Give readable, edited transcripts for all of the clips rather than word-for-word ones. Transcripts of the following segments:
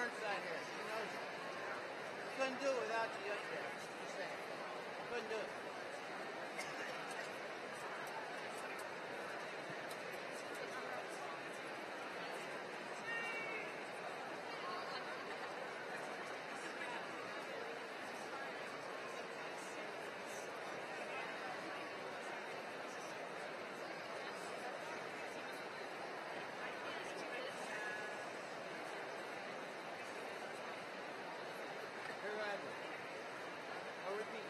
Burnside here. He knows it. Couldn't do it without you yesterday. Just saying. Couldn't do it. Here, I'll repeat.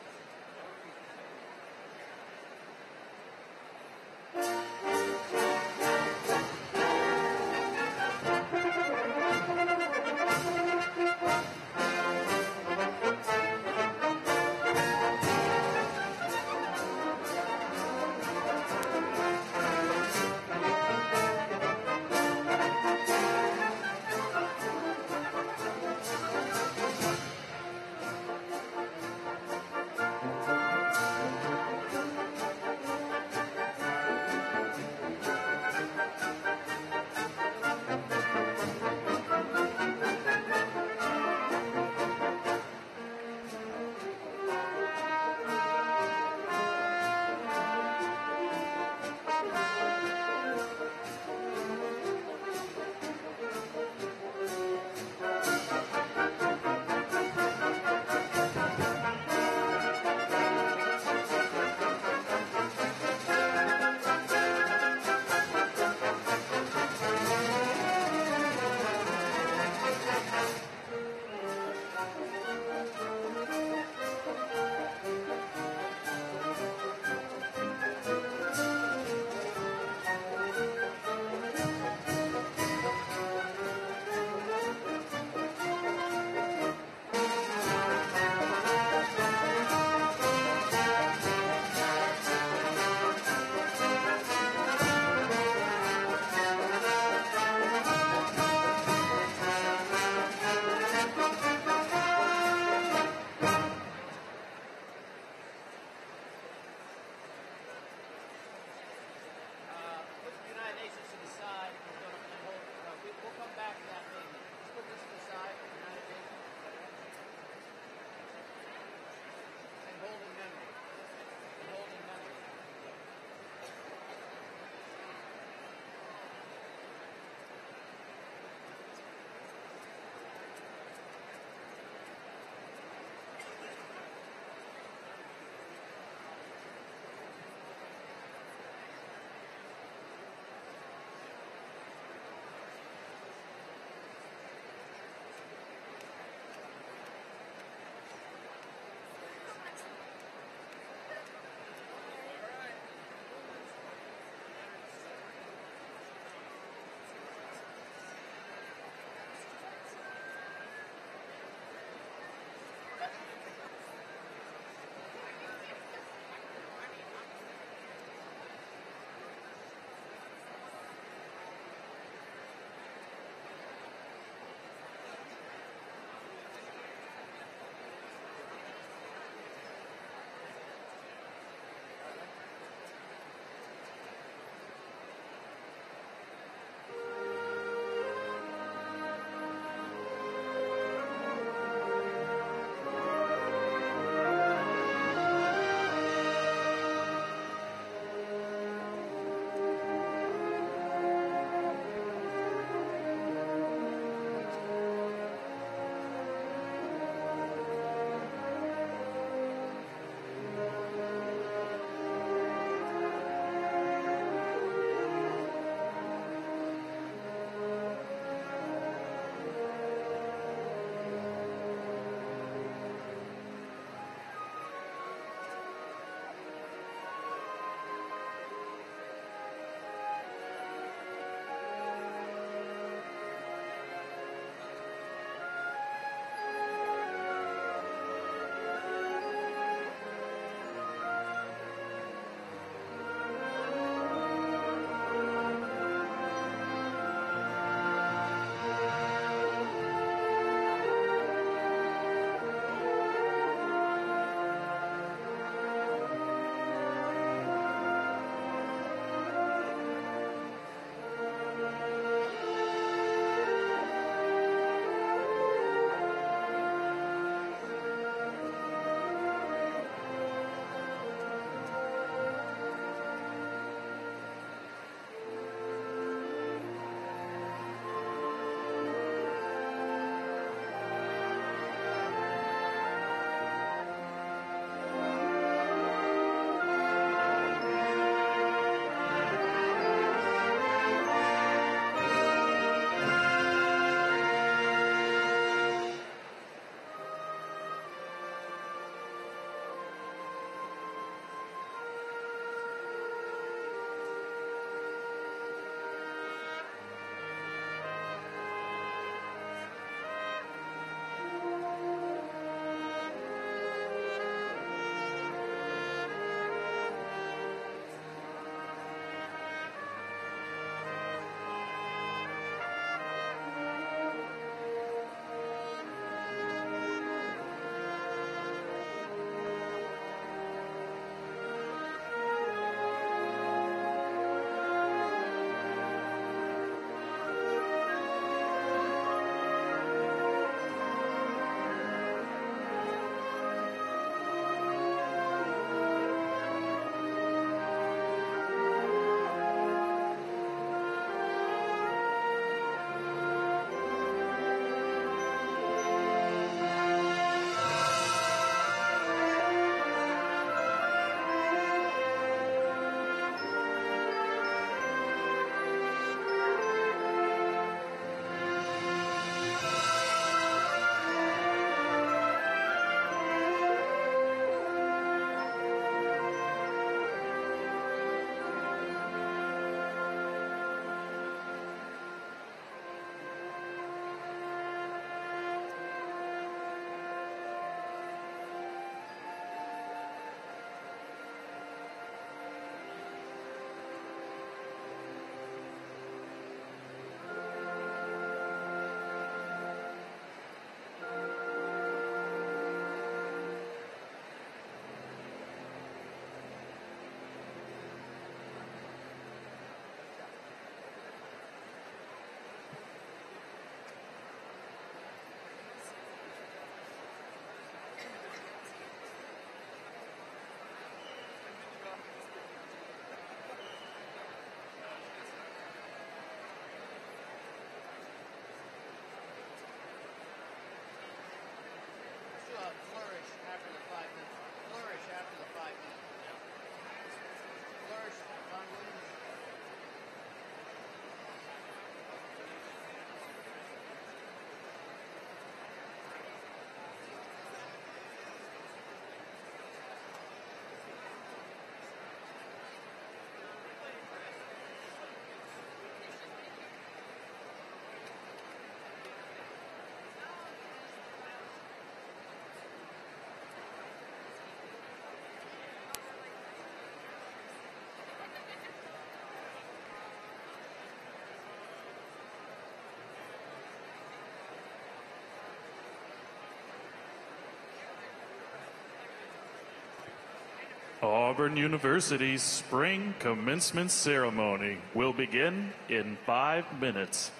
Auburn University's spring commencement ceremony will begin in 5 minutes.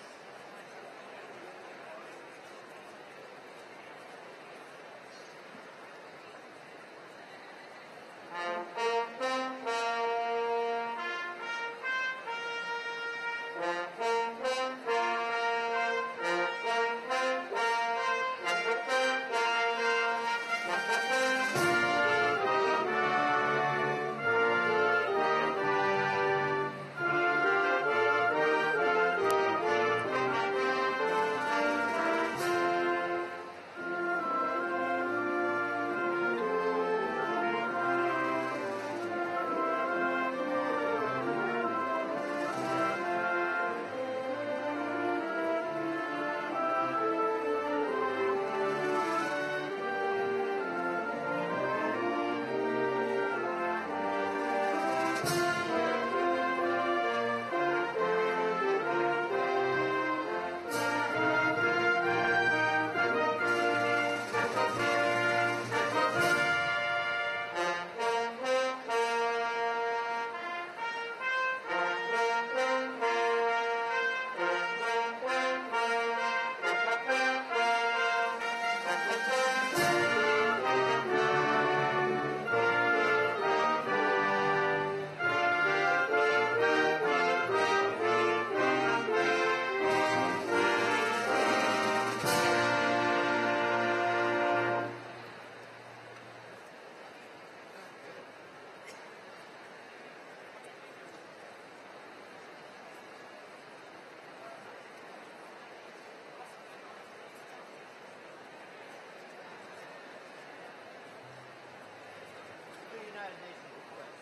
United Nations request.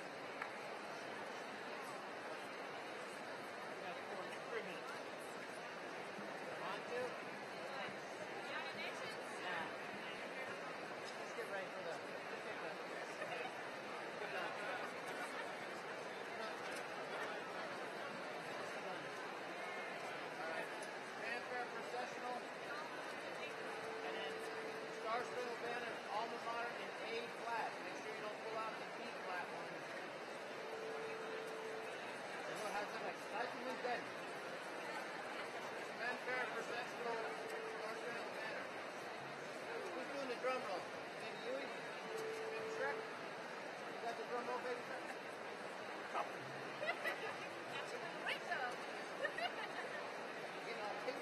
We got 3 minutes. On to? United Nations? Yeah. Let's get ready for let's take the good night. Alright. Fanfare processional. And then Star Spangled Banner, alma mater, and A flat. Make sure you don't pull out the B flat one. And we'll have some exciting day. Fanfare processional, Star Spangled Banner. Who's doing the drum roll? Baby Huey? Baby Shrek? You got the drum roll, Baby Shrek? Getting all pink.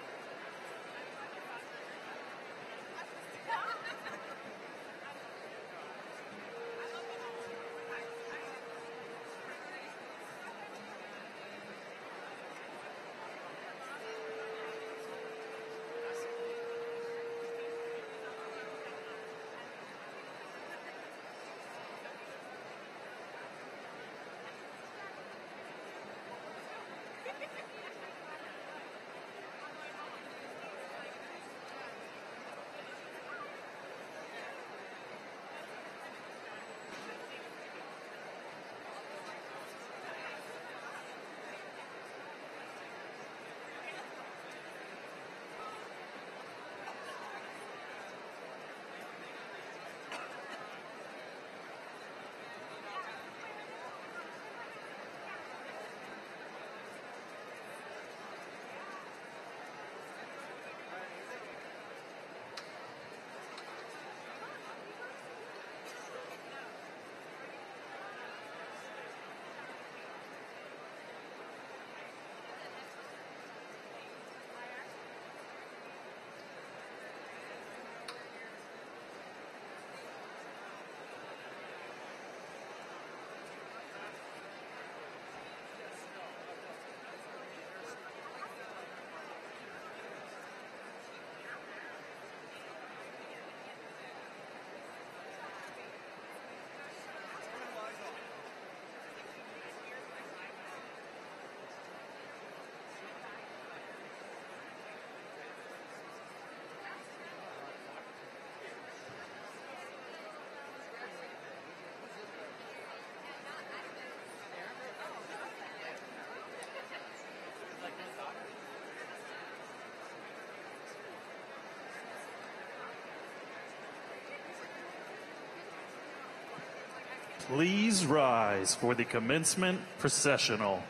please rise for the commencement processional.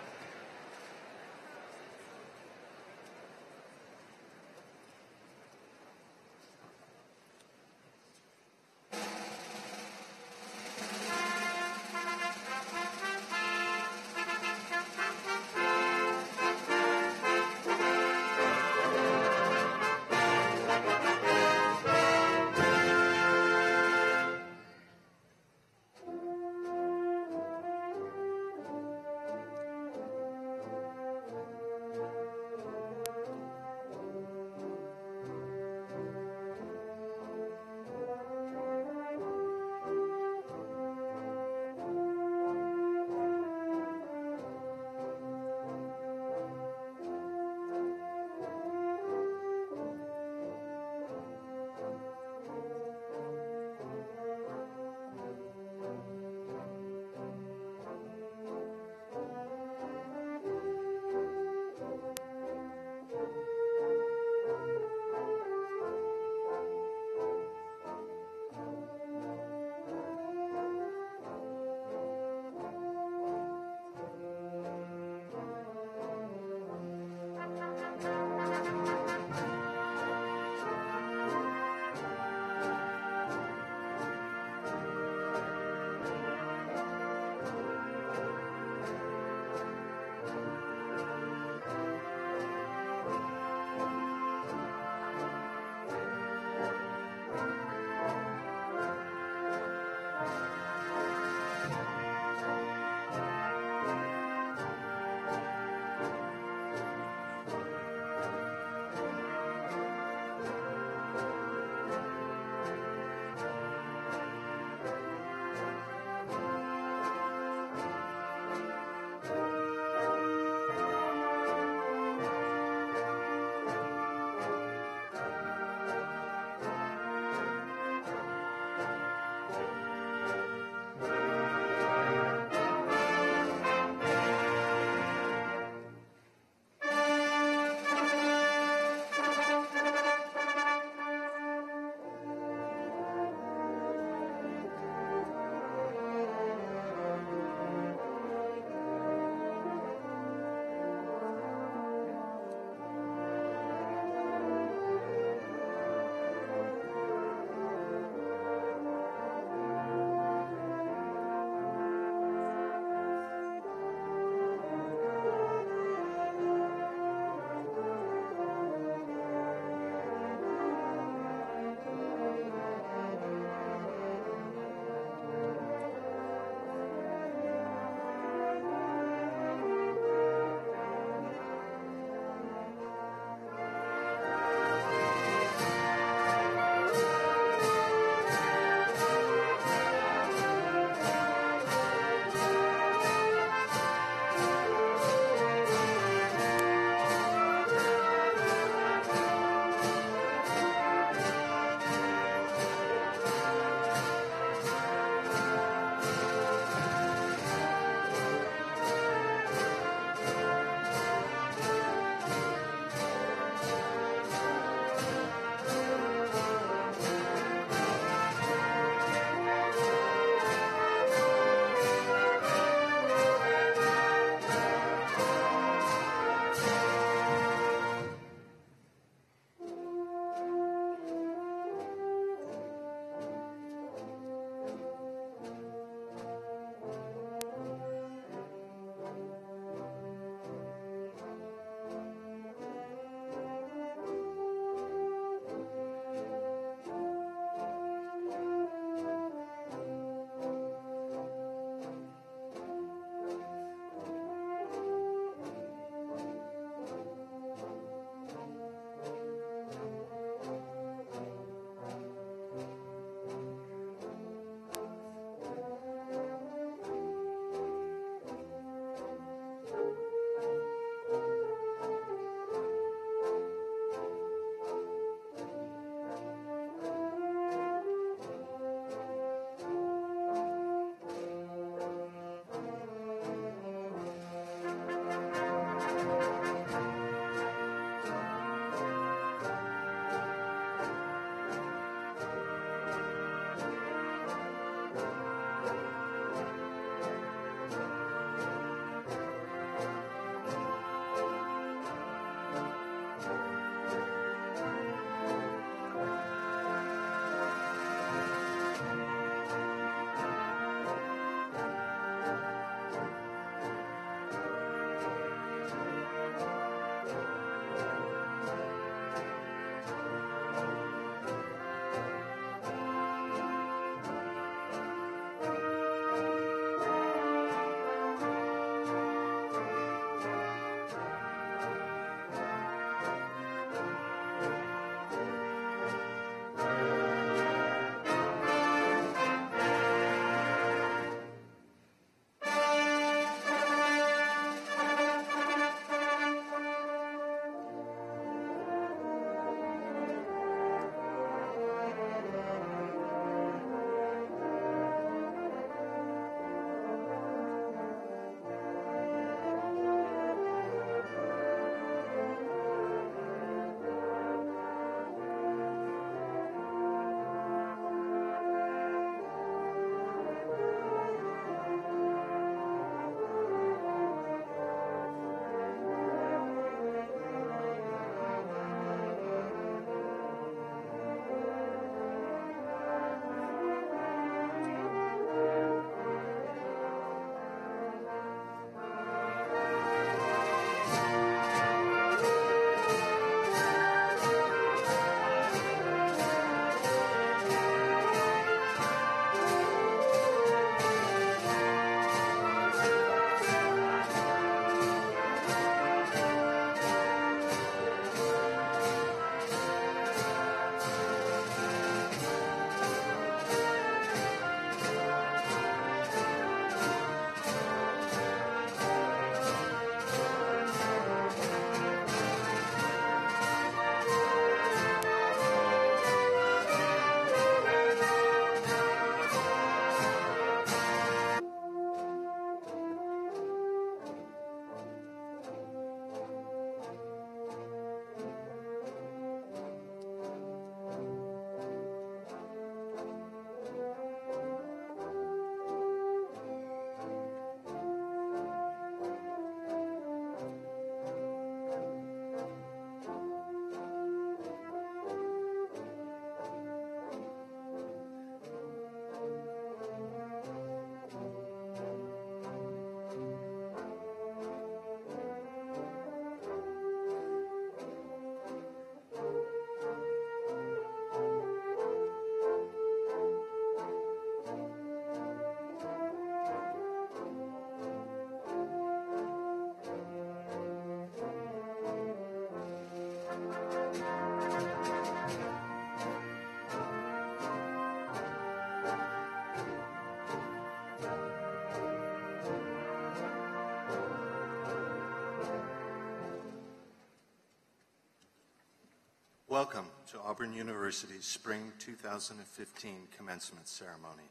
Welcome to Auburn University's Spring 2015 Commencement Ceremony.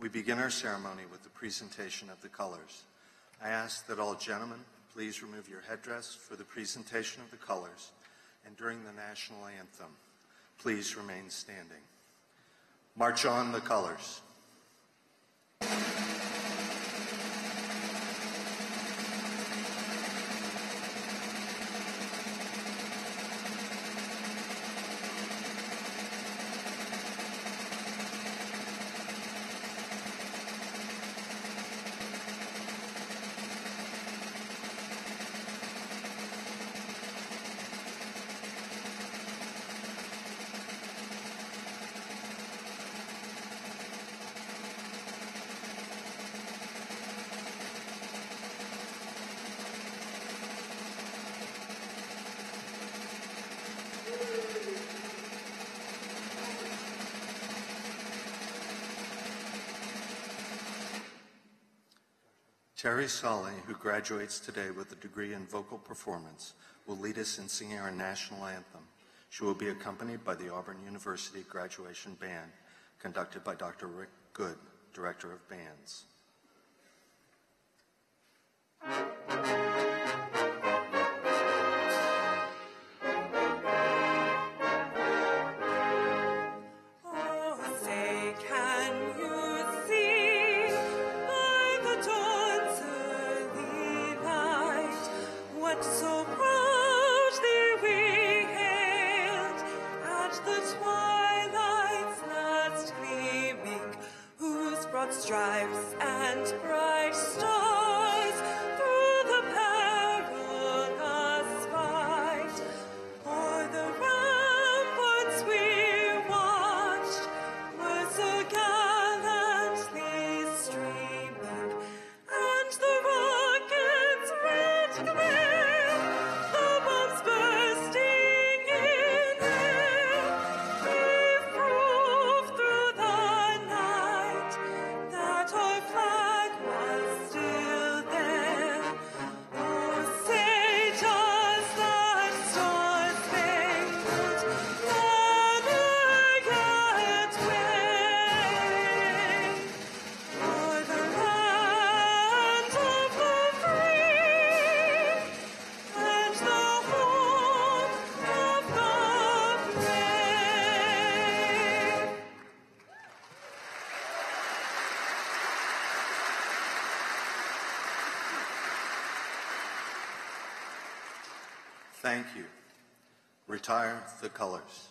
We begin our ceremony with the presentation of the colors. I ask that all gentlemen please remove your headdress for the presentation of the colors, and during the national anthem, please remain standing. March on the colors. Terry Solly, who graduates today with a degree in vocal performance, will lead us in singing our national anthem. She will be accompanied by the Auburn University Graduation Band, conducted by Dr. Rick Good, Director of Bands. Stripes and bright stars through the perilous fight. O'er the ramparts we watched were so gallantly streaming, and the rockets' red glare, the bombs bursting in air, gave proof through the night that our flag was still there. Oh, say does that star-spangled banner yet wave o'er the land of the free and the home of the brave? Thank you. Retire the colors.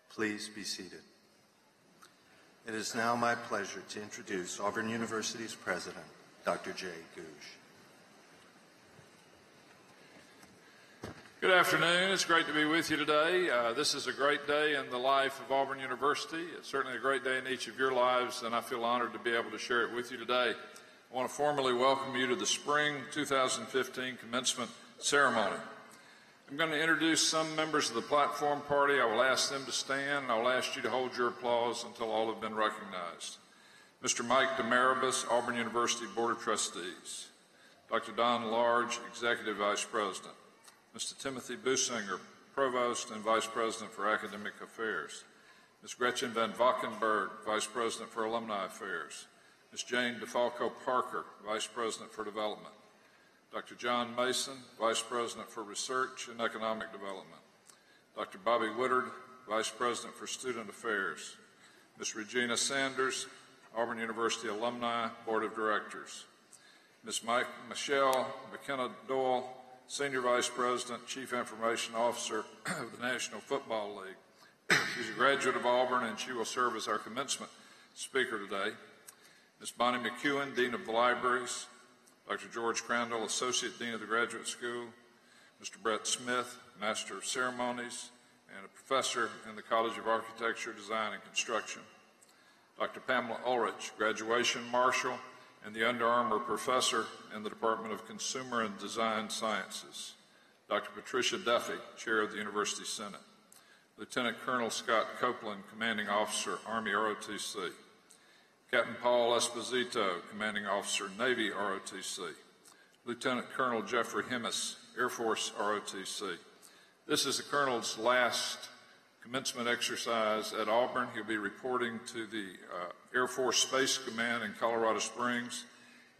Please be seated. It is now my pleasure to introduce Auburn University's president, Dr. Jay Gouge. Good afternoon. It's great to be with you today. This is a great day in the life of Auburn University. It's certainly a great day in each of your lives, and I feel honored to be able to share it with you today. I want to formally welcome you to the Spring 2015 Commencement Ceremony. I'm going to introduce some members of the platform party. I will ask them to stand, and I will ask you to hold your applause until all have been recognized. Mr. Mike Demaribus, Auburn University Board of Trustees. Dr. Don Large, Executive Vice President. Mr. Timothy Businger, Provost and Vice President for Academic Affairs. Ms. Gretchen Van Valkenburg, Vice President for Alumni Affairs. Ms. Jane DeFalco Parker, Vice President for Development. Dr. John Mason, Vice President for Research and Economic Development. Dr. Bobby Woodard, Vice President for Student Affairs. Ms. Regina Sanders, Auburn University Alumni Board of Directors. Ms. Michelle McKenna Doyle, Senior Vice President, Chief Information Officer of the National Football League. She's a graduate of Auburn, and she will serve as our commencement speaker today. Ms. Bonnie McEwen, Dean of the Libraries. Dr. George Crandall, Associate Dean of the Graduate School. Mr. Brett Smith, Master of Ceremonies and a professor in the College of Architecture, Design, and Construction. Dr. Pamela Ulrich, Graduation Marshal and the Under Armour Professor in the Department of Consumer and Design Sciences. Dr. Patricia Duffy, Chair of the University Senate. Lieutenant Colonel Scott Copeland, Commanding Officer, Army ROTC. Captain Paul Esposito, Commanding Officer, Navy ROTC. Lieutenant Colonel Jeffrey Hemmis, Air Force ROTC. This is the Colonel's last commencement exercise at Auburn. He'll be reporting to the Air Force Space Command in Colorado Springs.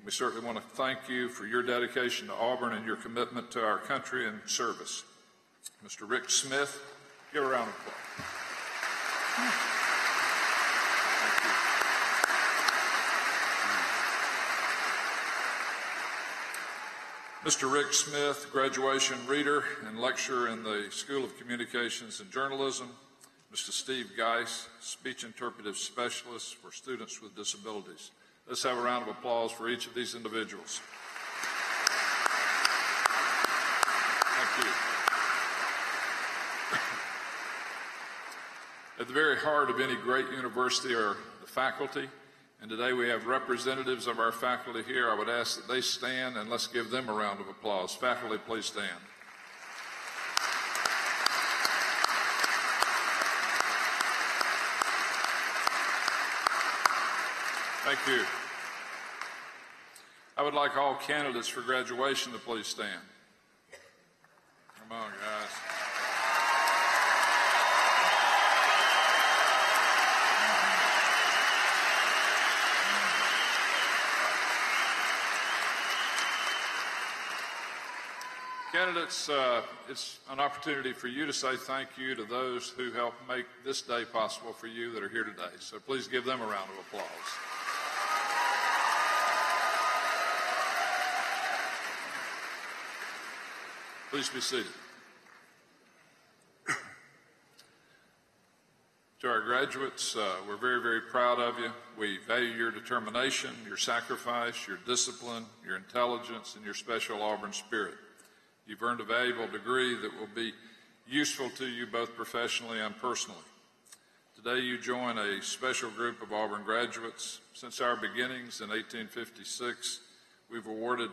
We certainly want to thank you for your dedication to Auburn and your commitment to our country and service. Mr. Rick Smith, give a round of applause. Mr. Rick Smith, graduation reader and lecturer in the School of Communications and Journalism. Mr. Steve Geis, speech interpretive specialist for students with disabilities. Let's have a round of applause for each of these individuals. Thank you. At the very heart of any great university are the faculty. And today we have representatives of our faculty here. I would ask that they stand and let's give them a round of applause. Faculty, please stand. Thank you. I would like all candidates for graduation to please stand. Come on, guys. Candidates, it's an opportunity for you to say thank you to those who helped make this day possible for you that are here today. So please give them a round of applause. Please be seated. To our graduates, we're very, very proud of you. We value your determination, your sacrifice, your discipline, your intelligence, and your special Auburn spirit. You've earned a valuable degree that will be useful to you both professionally and personally. Today you join a special group of Auburn graduates. Since our beginnings in 1856, we've awarded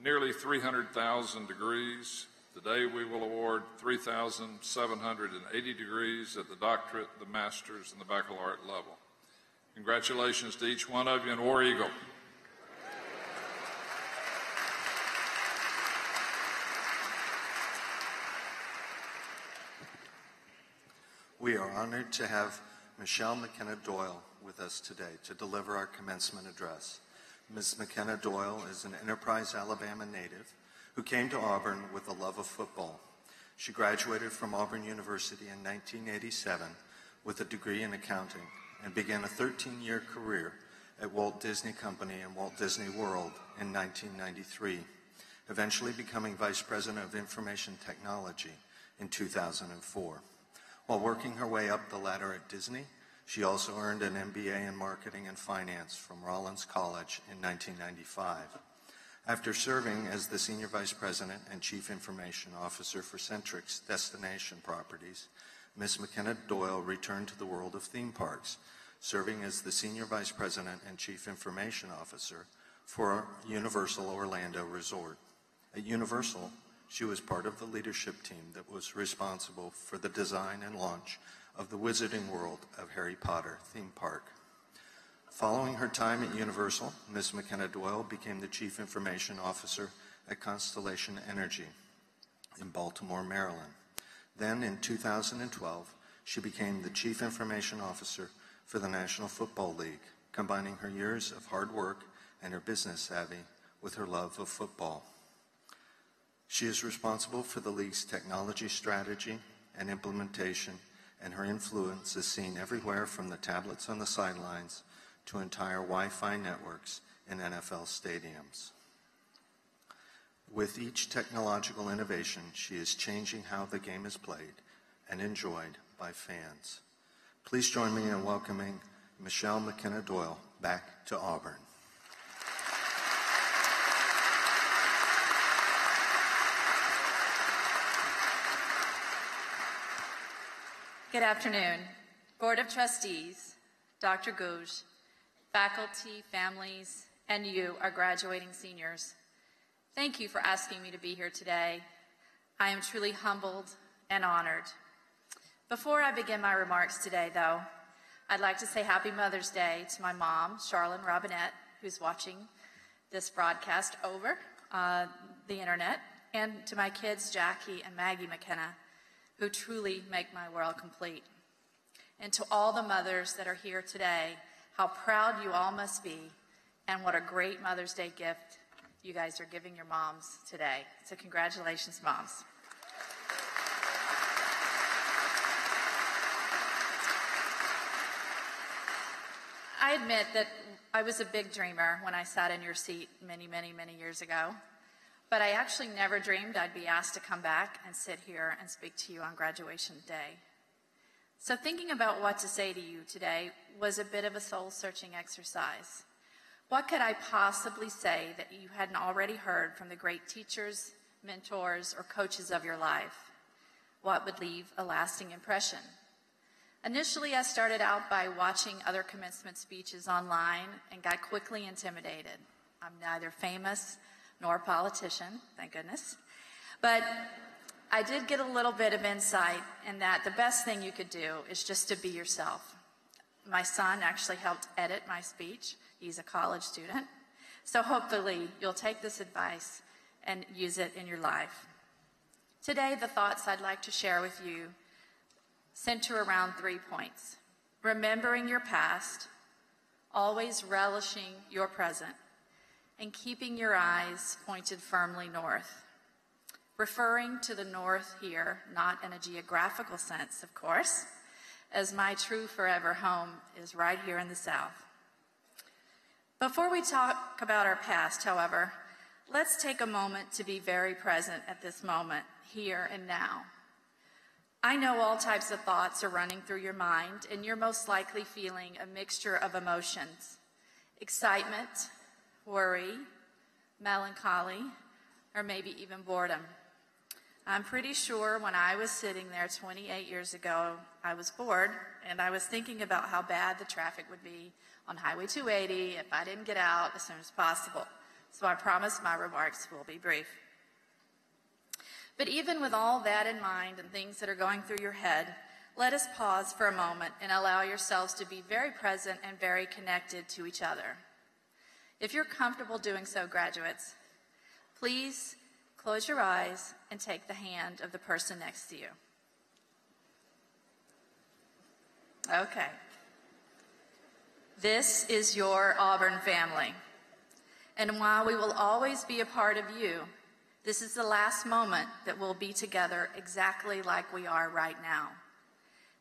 nearly 300,000 degrees. Today we will award 3,780 degrees at the doctorate, the master's, and the baccalaureate level. Congratulations to each one of you, and War Eagle. We are honored to have Michelle McKenna Doyle with us today to deliver our commencement address. Ms. McKenna Doyle is an Enterprise, Alabama native who came to Auburn with a love of football. She graduated from Auburn University in 1987 with a degree in accounting and began a 13-year career at Walt Disney Company and Walt Disney World in 1993, eventually becoming Vice President of Information Technology in 2004. While working her way up the ladder at Disney, she also earned an MBA in Marketing and Finance from Rollins College in 1995. After serving as the Senior Vice President and Chief Information Officer for Centric's Destination Properties, Ms. McKenna Doyle returned to the world of theme parks, serving as the Senior Vice President and Chief Information Officer for Universal Orlando Resort. At Universal, she was part of the leadership team that was responsible for the design and launch of the Wizarding World of Harry Potter theme park. Following her time at Universal, Ms. McKenna Doyle became the Chief Information Officer at Constellation Energy in Baltimore, Maryland. Then in 2012, she became the Chief Information Officer for the National Football League, combining her years of hard work and her business savvy with her love of football. She is responsible for the league's technology strategy and implementation, and her influence is seen everywhere from the tablets on the sidelines to entire Wi-Fi networks in NFL stadiums. With each technological innovation, she is changing how the game is played and enjoyed by fans. Please join me in welcoming Michelle McKenna Doyle back to Auburn. Good afternoon, Board of Trustees, Dr. Gouge, faculty, families, and you, our graduating seniors. Thank you for asking me to be here today. I am truly humbled and honored. Before I begin my remarks today, though, I'd like to say Happy Mother's Day to my mom, Charlene Robinette, who's watching this broadcast over the internet, and to my kids, Jackie and Maggie McKenna, who truly make my world complete. And to all the mothers that are here today, how proud you all must be, and what a great Mother's Day gift you guys are giving your moms today. So congratulations, moms. I admit that I was a big dreamer when I sat in your seat many, many, many years ago, but I actually never dreamed I'd be asked to come back and sit here and speak to you on graduation day. So thinking about what to say to you today was a bit of a soul-searching exercise. What could I possibly say that you hadn't already heard from the great teachers, mentors, or coaches of your life? What would leave a lasting impression? Initially, I started out by watching other commencement speeches online and got quickly intimidated. I'm neither famous nor a politician, thank goodness. But I did get a little bit of insight in that the best thing you could do is just to be yourself. My son actually helped edit my speech. He's a college student. So hopefully you'll take this advice and use it in your life. Today, the thoughts I'd like to share with you center around 3 points: remembering your past, always relishing your present, and keeping your eyes pointed firmly north. Referring to the north here, not in a geographical sense, of course, as my true forever home is right here in the South. Before we talk about our past, however, let's take a moment to be very present at this moment, here and now. I know all types of thoughts are running through your mind, and you're most likely feeling a mixture of emotions: excitement, worry, melancholy, or maybe even boredom. I'm pretty sure when I was sitting there 28 years ago, I was bored, and I was thinking about how bad the traffic would be on Highway 280 if I didn't get out as soon as possible. So I promise my remarks will be brief. But even with all that in mind and things that are going through your head, let us pause for a moment and allow yourselves to be very present and very connected to each other. If you're comfortable doing so, graduates, please close your eyes and take the hand of the person next to you. Okay. This is your Auburn family. And while we will always be a part of you, this is the last moment that we'll be together exactly like we are right now.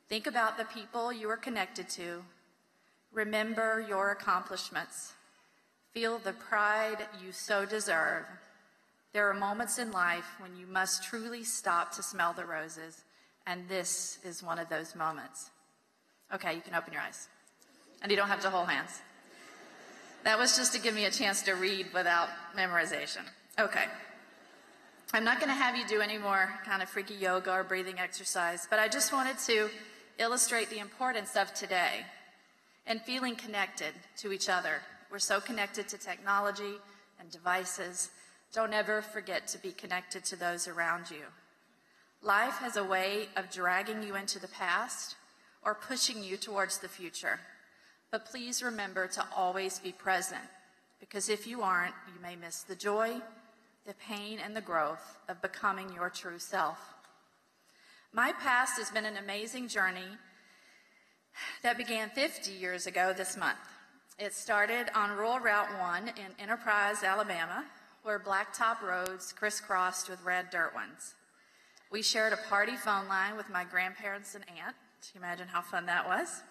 Think about the people you are connected to. Remember your accomplishments. Feel the pride you so deserve. There are moments in life when you must truly stop to smell the roses, and this is one of those moments. Okay, you can open your eyes. And you don't have to hold hands. That was just to give me a chance to read without memorization. Okay. I'm not going to have you do any more kind of freaky yoga or breathing exercise, but I just wanted to illustrate the importance of today and feeling connected to each other. We're so connected to technology and devices. Don't ever forget to be connected to those around you. Life has a way of dragging you into the past or pushing you towards the future. But please remember to always be present, because if you aren't, you may miss the joy, the pain, and the growth of becoming your true self. My past has been an amazing journey that began 50 years ago this month. It started on Rural Route 1 in Enterprise, Alabama, where blacktop roads crisscrossed with red dirt ones. We shared a party phone line with my grandparents and aunt. Can you imagine how fun that was?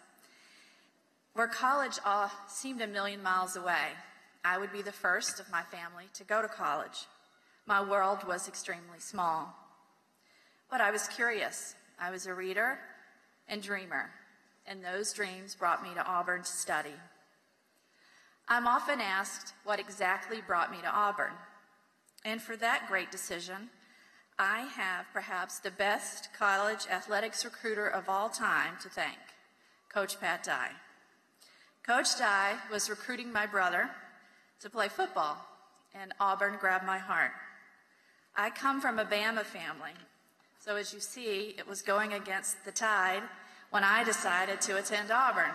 Where college seemed a million miles away. I would be the first of my family to go to college. My world was extremely small. But I was curious. I was a reader and dreamer, and those dreams brought me to Auburn to study. I'm often asked what exactly brought me to Auburn. And for that great decision, I have perhaps the best college athletics recruiter of all time to thank, Coach Pat Dye. Coach Dye was recruiting my brother to play football, and Auburn grabbed my heart. I come from a Bama family, So as you see, it was going against the tide when I decided to attend Auburn.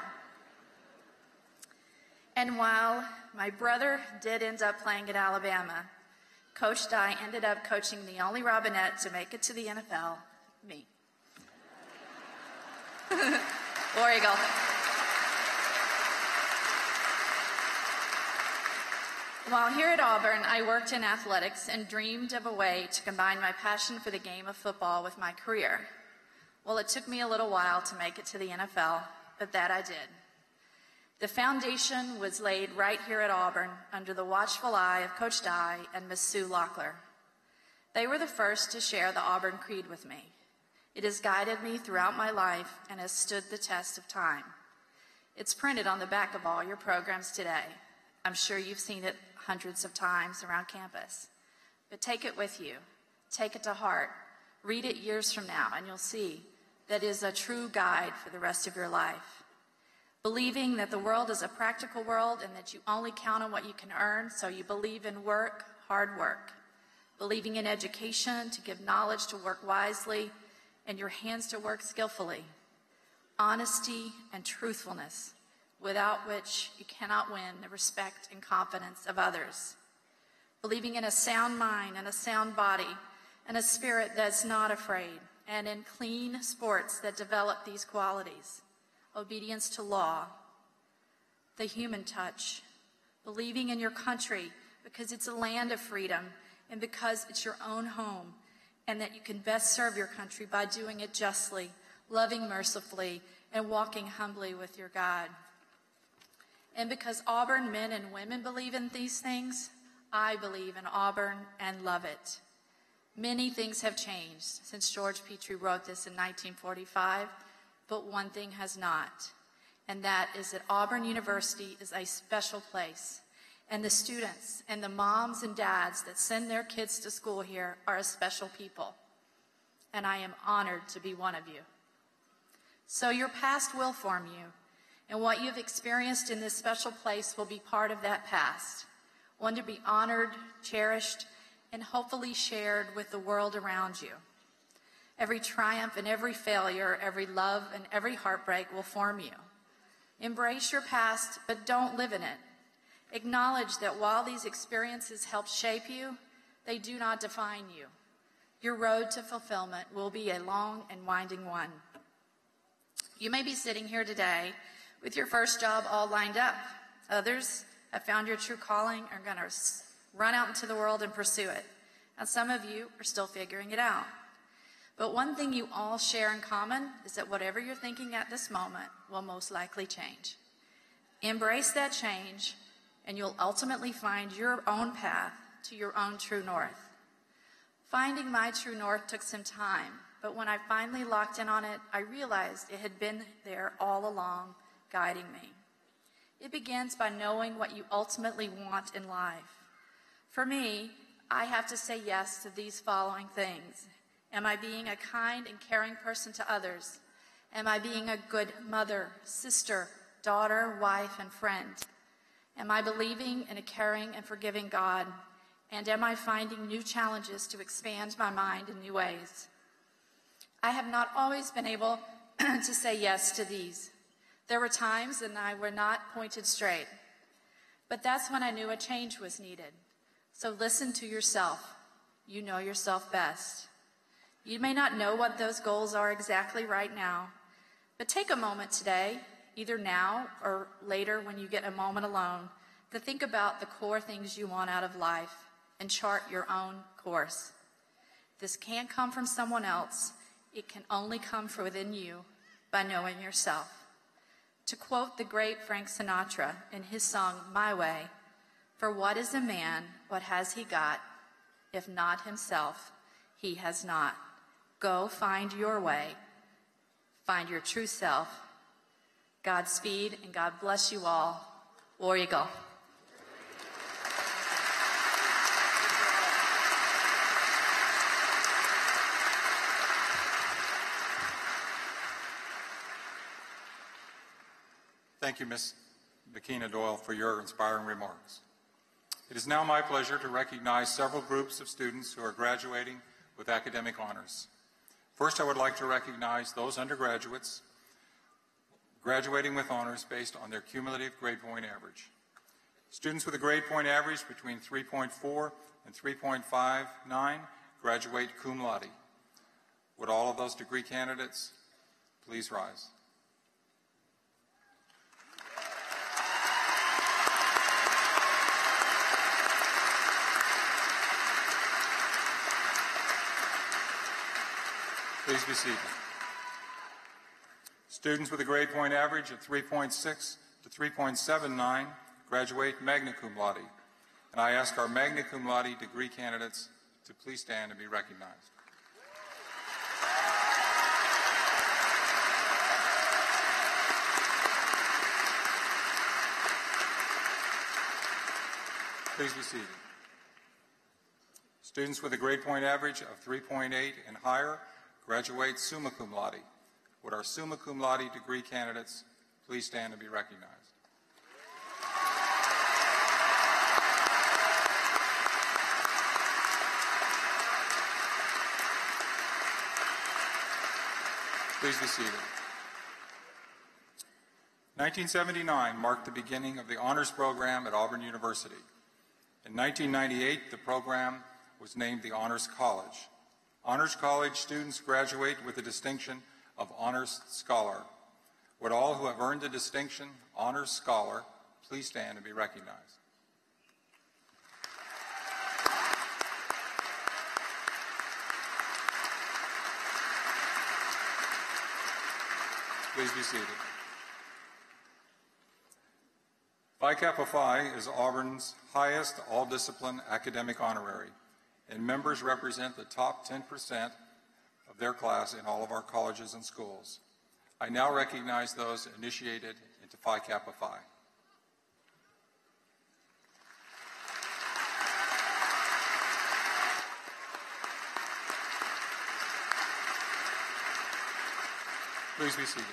And while my brother did end up playing at Alabama, Coach Dye ended up coaching the only Robinette to make it to the NFL, me. War Eagle. While here at Auburn, I worked in athletics and dreamed of a way to combine my passion for the game of football with my career. Well, it took me a little while to make it to the NFL, but that I did. The foundation was laid right here at Auburn under the watchful eye of Coach Dye and Miss Sue Locklear. They were the first to share the Auburn Creed with me. It has guided me throughout my life and has stood the test of time. It's printed on the back of all your programs today. I'm sure you've seen it hundreds of times around campus. But take it with you. Take it to heart. Read it years from now, and you'll see that it is a true guide for the rest of your life. Believing that the world is a practical world and that you only count on what you can earn, so you believe in work, hard work. Believing in education, to give knowledge to work wisely, and your hands to work skillfully. Honesty and truthfulness, without which you cannot win the respect and confidence of others. Believing in a sound mind and a sound body, and a spirit that's not afraid, and in clean sports that develop these qualities. Obedience to law, the human touch, believing in your country because it's a land of freedom and because it's your own home, and that you can best serve your country by doing it justly, loving mercifully, and walking humbly with your God. And because Auburn men and women believe in these things, I believe in Auburn and love it. Many things have changed since George Petrie wrote this in 1945, but one thing has not, and that is that Auburn University is a special place, and the students and the moms and dads that send their kids to school here are a special people, and I am honored to be one of you. So your past will form you, and what you've experienced in this special place will be part of that past, one to be honored, cherished, and hopefully shared with the world around you. Every triumph and every failure, every love and every heartbreak will form you. Embrace your past, but don't live in it. Acknowledge that while these experiences help shape you, they do not define you. Your road to fulfillment will be a long and winding one. You may be sitting here today with your first job all lined up. Others have found your true calling and are going to run out into the world and pursue it. And some of you are still figuring it out. But one thing you all share in common is that whatever you're thinking at this moment will most likely change. Embrace that change, and you'll ultimately find your own path to your own true north. Finding my true north took some time, but when I finally locked in on it, I realized it had been there all along, guiding me. It begins by knowing what you ultimately want in life. For me, I have to say yes to these following things. Am I being a kind and caring person to others? Am I being a good mother, sister, daughter, wife, and friend? Am I believing in a caring and forgiving God? And am I finding new challenges to expand my mind in new ways? I have not always been able to say yes to these. There were times when I were not pointed straight. But that's when I knew a change was needed. So listen to yourself. You know yourself best. You may not know what those goals are exactly right now, but take a moment today, either now or later when you get a moment alone, to think about the core things you want out of life and chart your own course. This can't come from someone else. It can only come from within you by knowing yourself. To quote the great Frank Sinatra in his song, My Way, "For what is a man, what has he got? If not himself, he has not. Go find your way. Find your true self. Godspeed, and God bless you all. War Eagle." Thank you, Ms. Bakina Doyle, for your inspiring remarks. It is now my pleasure to recognize several groups of students who are graduating with academic honors. First, I would like to recognize those undergraduates graduating with honors based on their cumulative grade point average. Students with a grade point average between 3.4 and 3.59 graduate cum laude. Would all of those degree candidates please rise? Please be seated. Students with a grade point average of 3.6 to 3.79 graduate magna cum laude. And I ask our magna cum laude degree candidates to please stand and be recognized. Please be seated. Students with a grade point average of 3.8 and higher graduate summa cum laude. Would our summa cum laude degree candidates please stand and be recognized? Please be seated. 1979 marked the beginning of the honors program at Auburn University. In 1998, the program was named the Honors College. Honors College students graduate with the distinction of Honors Scholar. Would all who have earned the distinction Honors Scholar please stand and be recognized? Please be seated. Phi Kappa Phi is Auburn's highest all-discipline academic honorary, and members represent the top 10% of their class in all of our colleges and schools. I now recognize those initiated into Phi Kappa Phi. Please be seated.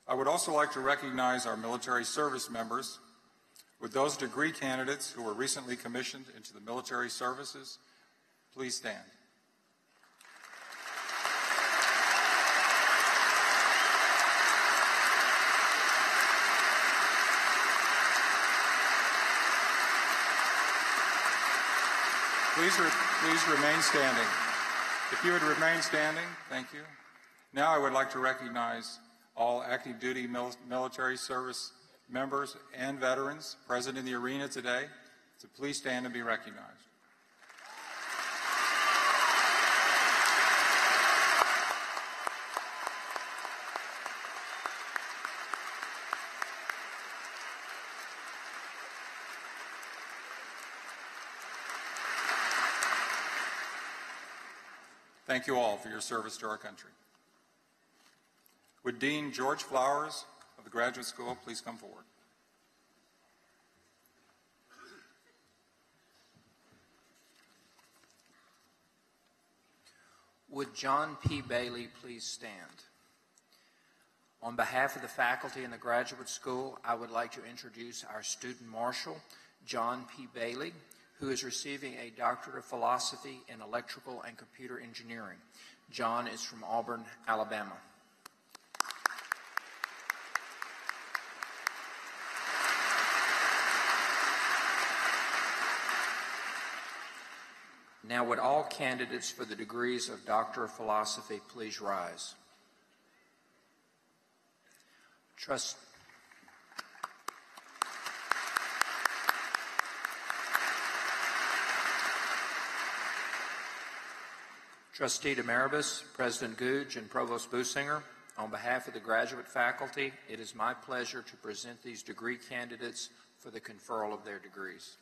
I would also like to recognize our military service members. Would those degree candidates who were recently commissioned into the military services please stand? Please remain standing. If you would remain standing, thank you. Now I would like to recognize all active duty military service members and veterans present in the arena today to please stand and be recognized. Thank you all for your service to our country. Would Dean George Flowers of the Graduate School please come forward? Would John P. Bailey please stand? On behalf of the faculty in the Graduate School, I would like to introduce our student marshal, John P. Bailey, who is receiving a Doctorate of Philosophy in Electrical and Computer Engineering. John is from Auburn, Alabama. Now, would all candidates for the degrees of Doctor of Philosophy please rise? Trustee Demaribus, President Googe, and Provost Businger, on behalf of the graduate faculty, it is my pleasure to present these degree candidates for the conferral of their degrees.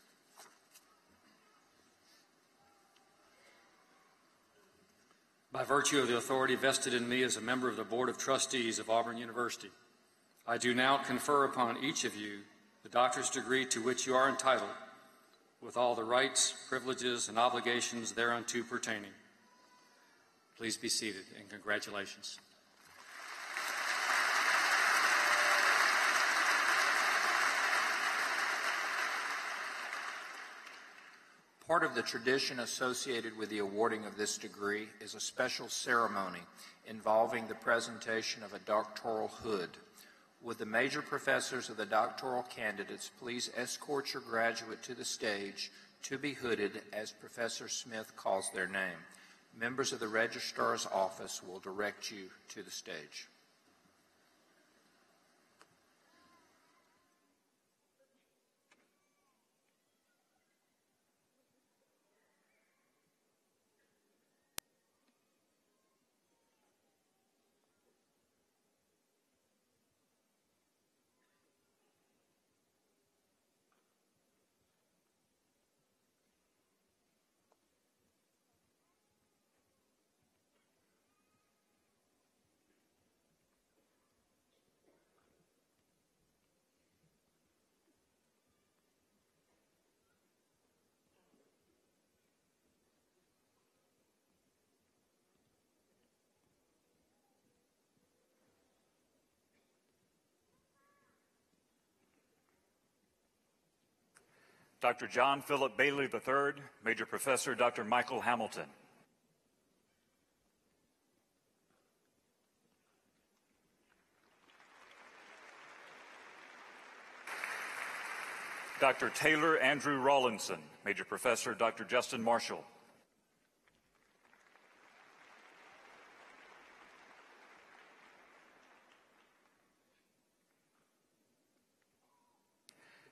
By virtue of the authority vested in me as a member of the Board of Trustees of Auburn University, I do now confer upon each of you the doctor's degree to which you are entitled, with all the rights, privileges, and obligations thereunto pertaining. Please be seated, and congratulations. Part of the tradition associated with the awarding of this degree is a special ceremony involving the presentation of a doctoral hood. Would the major professors of the doctoral candidates please escort your graduate to the stage to be hooded as Professor Smith calls their name. Members of the Registrar's Office will direct you to the stage. Dr. John Philip Bailey III, Major Professor Dr. Michael Hamilton. Dr. Taylor Andrew Rawlinson, Major Professor Dr. Justin Marshall.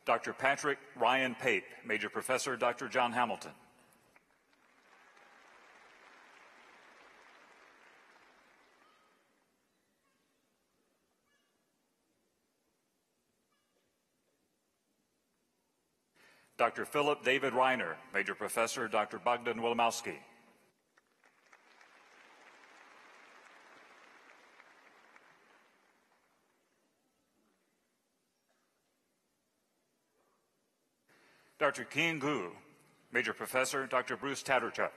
Dr. Patrick Ryan Pape, Major Professor Dr. John Hamilton. Dr. Philip David Reiner, Major Professor Dr. Bogdan Wilimowski. Dr. Keen Gu, Major Professor Dr. Bruce Tatterchuk.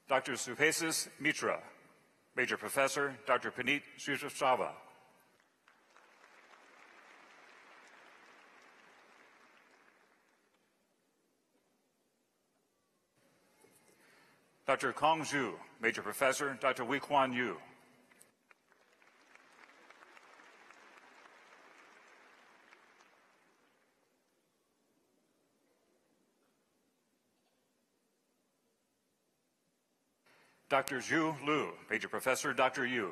Dr. Supesis Mitra, Major Professor Dr. Puneet Srivastava. Dr. Kong Zhu, Major Professor Dr. Wei Kuan Yu. Dr. Zhu Lu, Major Professor Dr. Yu.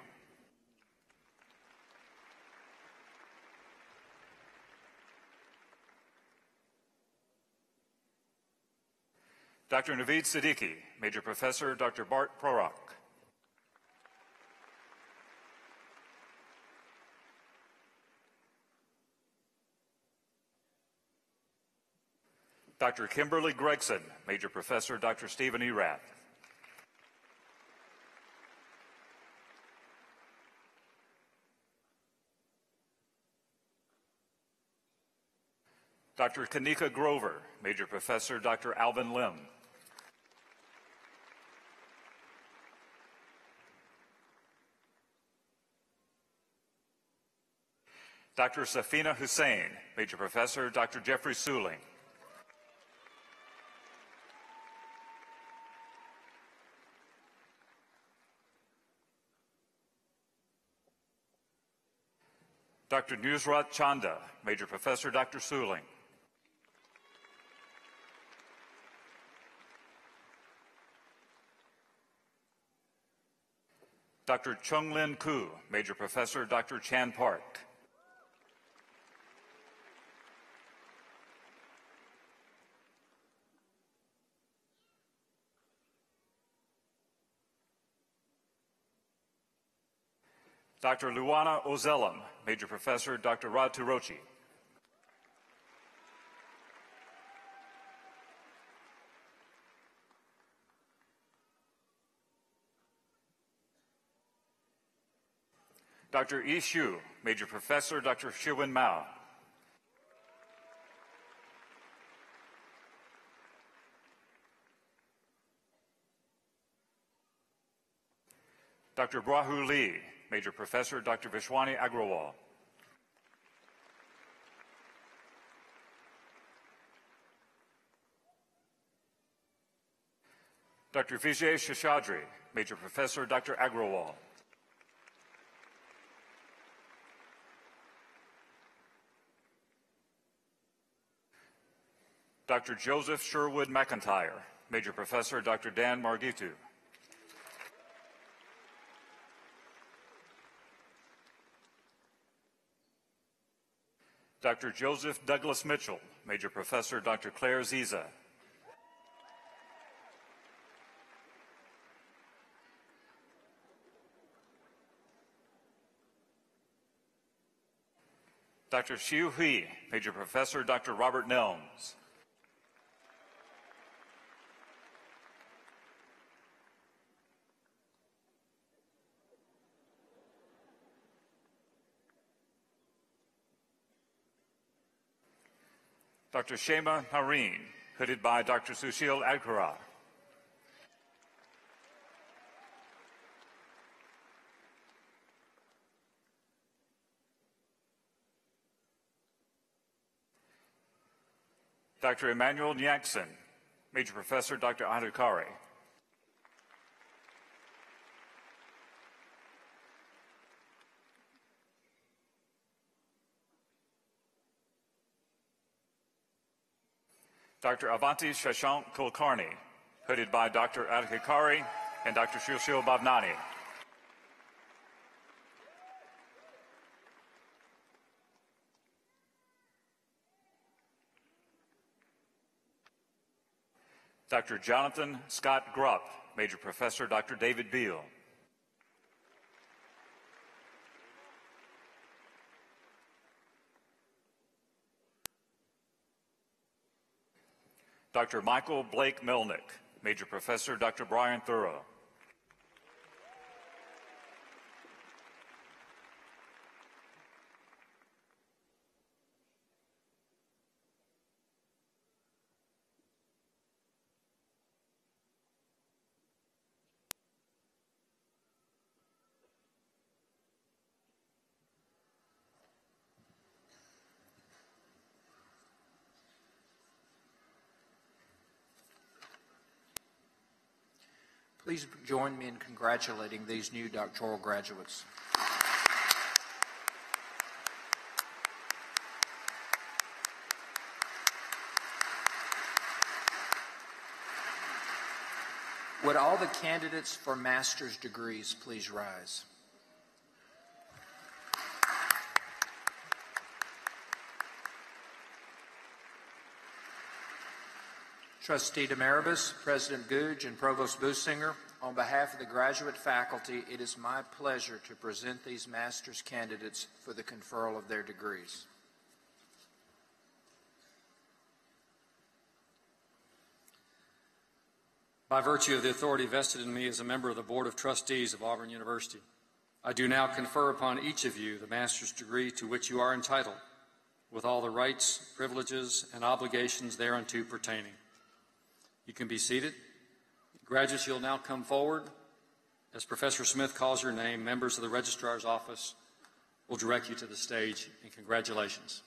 Dr. Naveed Siddiqui, Major Professor Dr. Bart Prorok. Dr. Kimberly Gregson, Major Professor Dr. Stephen Erath. Dr. Kanika Grover, Major Professor Dr. Alvin Lim. Dr. Safina Hussain, Major Professor Dr. Jeffrey Suling. Dr. Nusrat Chanda, Major Professor Dr. Suling. Dr. Chung Lin Koo, Major Professor Dr. Chan Park. Dr. Luana Ozellam, Major Professor Dr. Rod Tirochi. Dr. Yi Xu, Major Professor Dr. Shiwen Mao. Dr. Brahu Lee, Major Professor Dr. Vishwani Agrawal. Dr. Vijay Sheshadri, Major Professor Dr. Agrawal. Dr. Joseph Sherwood McIntyre, Major Professor Dr. Dan Margitu. Dr. Joseph Douglas Mitchell, Major Professor Dr. Claire Ziza. Dr. Xiu Hui, Major Professor Dr. Robert Nelms. Dr. Shema Hareen, hooded by Dr. Sushil Adkara. Dr. Emmanuel Nyaksen, Major Professor Dr. Adhikari. Dr. Avanti Shashank Kulkarni, hooded by Dr. Adhikari and Dr. Sushil Bhavnani. Dr. Jonathan Scott Grupp, Major Professor Dr. David Beal. Dr. Michael Blake Melnick, Major Professor Dr. Brian Thorough. Please join me in congratulating these new doctoral graduates. Would all the candidates for master's degrees please rise? Trustee Demaribus, President Googe, and Provost Businger, on behalf of the graduate faculty, it is my pleasure to present these master's candidates for the conferral of their degrees. By virtue of the authority vested in me as a member of the Board of Trustees of Auburn University, I do now confer upon each of you the master's degree to which you are entitled, with all the rights, privileges, and obligations thereunto pertaining. You can be seated. Graduates, you'll now come forward. As Professor Smith calls your name, members of the Registrar's Office will direct you to the stage, and congratulations.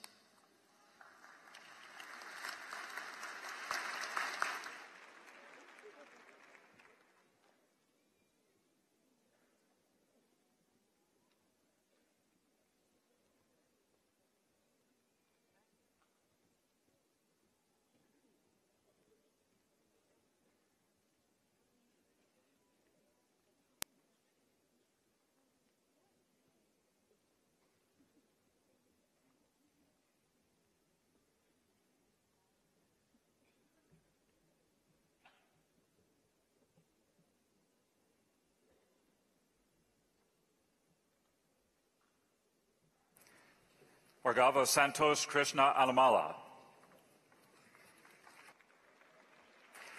Bhargava Santos Krishna Alamala.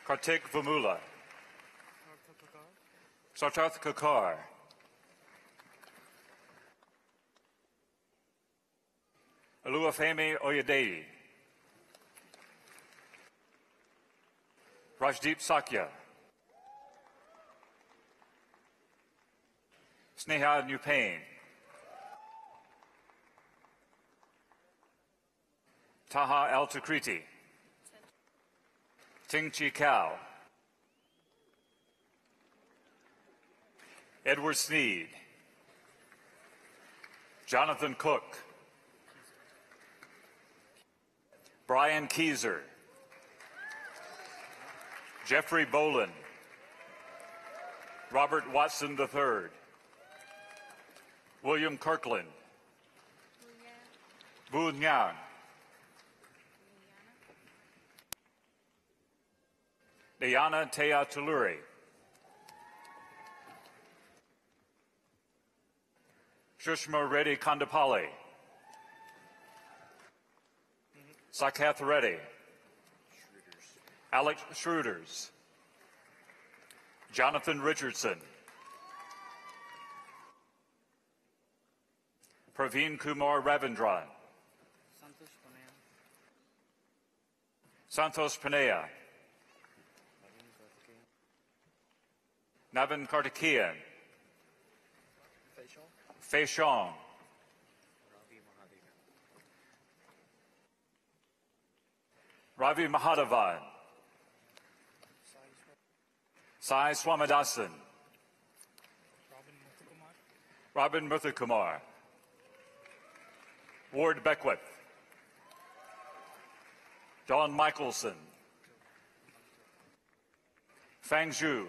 Kartik Vamula. Sartarth Kakar. Aluafemi Oyedei. Rajdeep Sakya. Sneha Nupain, Taha Al-Takriti, Ting Chi Kao, Edward Sneed, Jonathan Cook, Brian Keyser, Jeffrey Bolin, Robert Watson III, William Kirkland, Bu Nyang, Diana Tea Tuluri, Shushma Reddy Kondapalli, Sakath Reddy, Alex Schroeders, Jonathan Richardson, Praveen Kumar Ravindran, Santos Panea, Navin Kartikeyan, Fei Shong, Ravi Mahadevan, Sai Swamadasan, Robin Muthukumar, Ward Beckwith, Don Michelson, Fang Zhu,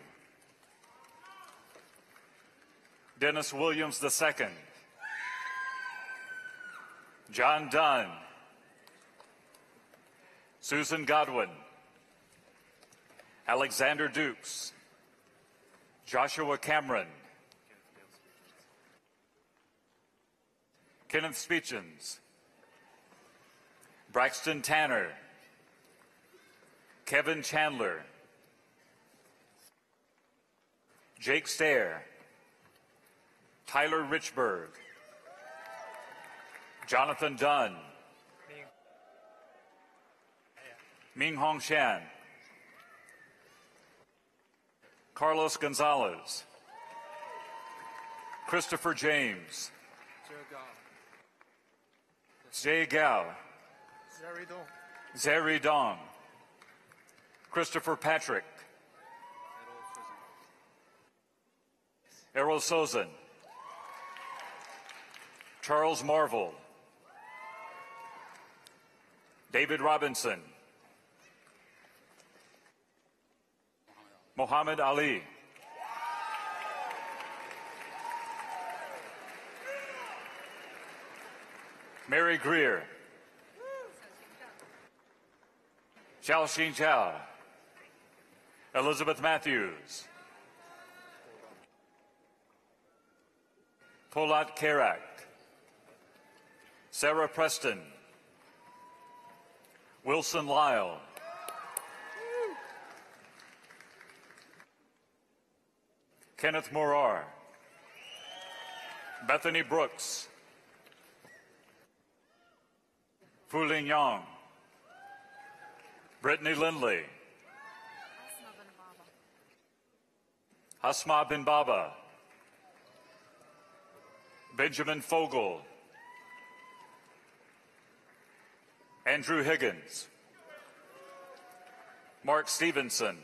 Dennis Williams II, John Dunn, Susan Godwin, Alexander Dukes, Joshua Cameron, Kenneth Speechens, Braxton Tanner, Kevin Chandler, Jake Stair, Tyler Richburg, Jonathan Dunn, Ming Hong Shan, Carlos Gonzalez, Christopher James, Zhe Gao, Zeri Dong, Christopher Patrick, Errol Sozin, Charles Marvel, David Robinson, Muhammad Ali, Mary Greer, Xiao Xin Chao, Elizabeth Matthews, Polat Karak, Sarah Preston, Wilson Lyle, Kenneth Morar, Bethany Brooks, Fuling Yang, Brittany Lindley, Hasma bin Baba, Benjamin Fogel, Andrew Higgins, Mark Stevenson,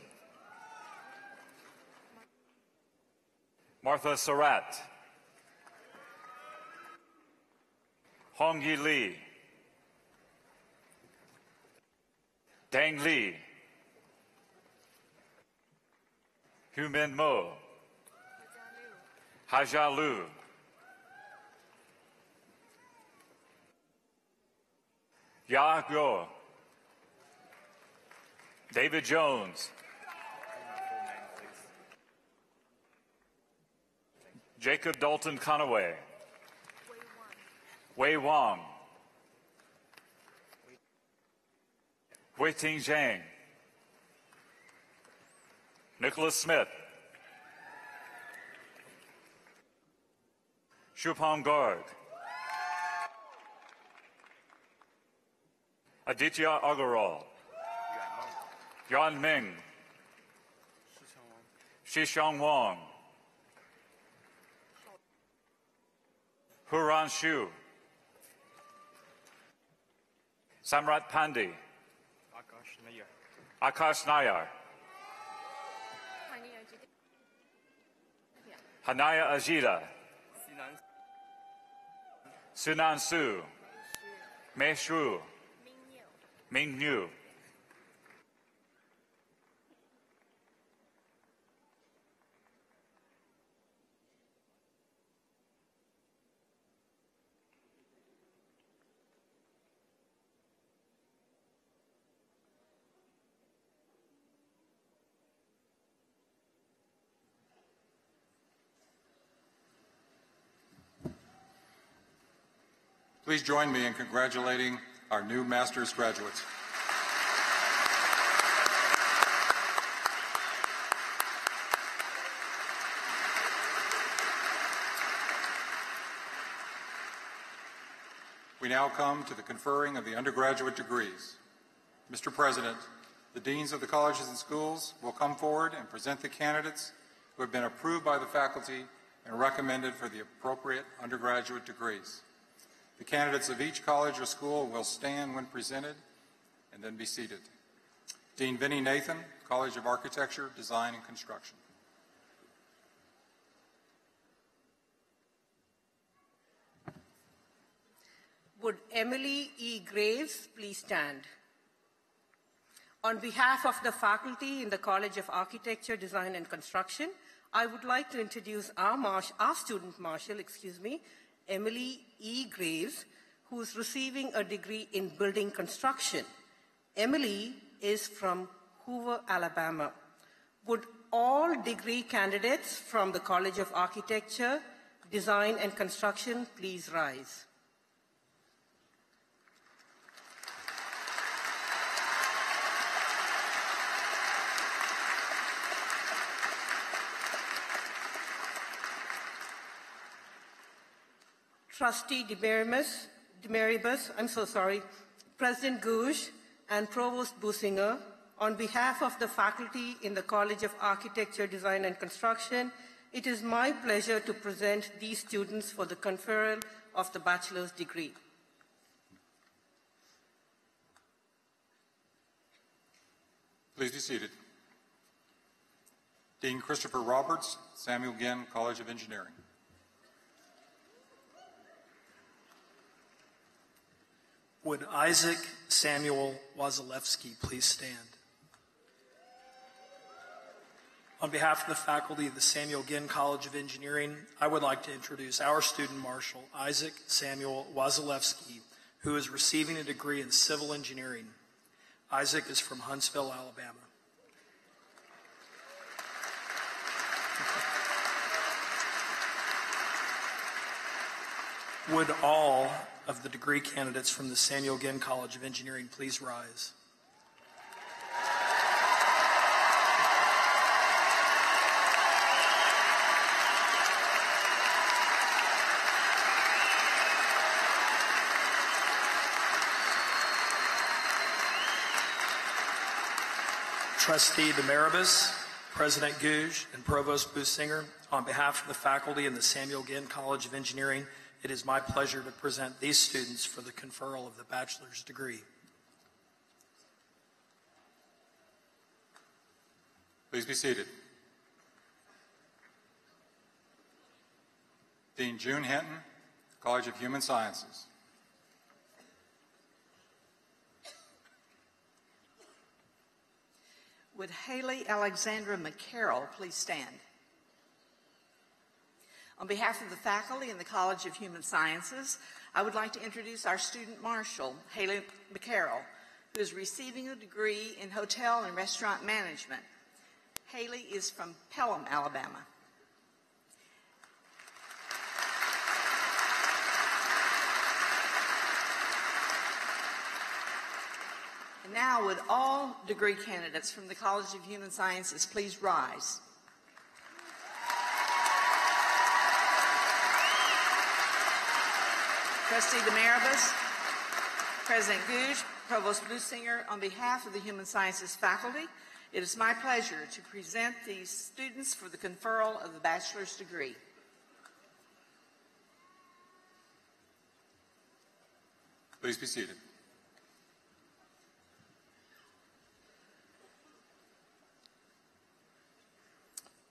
Martha Surratt, Hong Yi Lee, Dang Li, Hu Min Mo, Haja Lu, Ya Guo, David Jones, Jacob Dalton Conaway, Wei Wang, Wei Ting Zhang, Nicholas Smith, Shupam Garg, Aditya Agarwal, Yan Ming, Shishang Wang, Puranshu. Samrat Pandey. Akash Nayar. Hanaya Ajita. Sunan Su. Mei Shu. Ming Yu. Please join me in congratulating our new master's graduates. We now come to the conferring of the undergraduate degrees. Mr. President, the deans of the colleges and schools will come forward and present the candidates who have been approved by the faculty and recommended for the appropriate undergraduate degrees. The candidates of each college or school will stand when presented and then be seated. Dean Vinnie Nathan, College of Architecture, Design, and Construction. Would Emily E. Graves please stand? On behalf of the faculty in the College of Architecture, Design, and Construction, I would like to introduce our student marshal, Emily E. Graves, who is receiving a degree in building construction. Emily is from Hoover, Alabama. Would all degree candidates from the College of Architecture, Design, and Construction please rise? Trustee Demaribus, President Gouge, and Provost Businger, on behalf of the faculty in the College of Architecture, Design, and Construction, it is my pleasure to present these students for the conferral of the bachelor's degree. Please be seated. Dean Christopher Roberts, Samuel Ginn College of Engineering. Would Isaac Samuel Wasilewski please stand? On behalf of the faculty of the Samuel Ginn College of Engineering, I would like to introduce our student marshal, Isaac Samuel Wasilewski, who is receiving a degree in civil engineering. Isaac is from Huntsville, Alabama. Would all of the degree candidates from the Samuel Ginn College of Engineering please rise? Trustee Demaribus, President Gouge, and Provost Businger, on behalf of the faculty in the Samuel Ginn College of Engineering, it is my pleasure to present these students for the conferral of the bachelor's degree. Please be seated. Dean June Hinton, College of Human Sciences. Would Haley Alexandra McCarroll please stand? On behalf of the faculty in the College of Human Sciences, I would like to introduce our student marshal, Haley McCarroll, who is receiving a degree in hotel and restaurant management. Haley is from Pelham, Alabama. And now, would all degree candidates from the College of Human Sciences please rise? Trustee Demaribus, President Gouge, Provost Businger, on behalf of the Human Sciences faculty, it is my pleasure to present these students for the conferral of the bachelor's degree. Please be seated.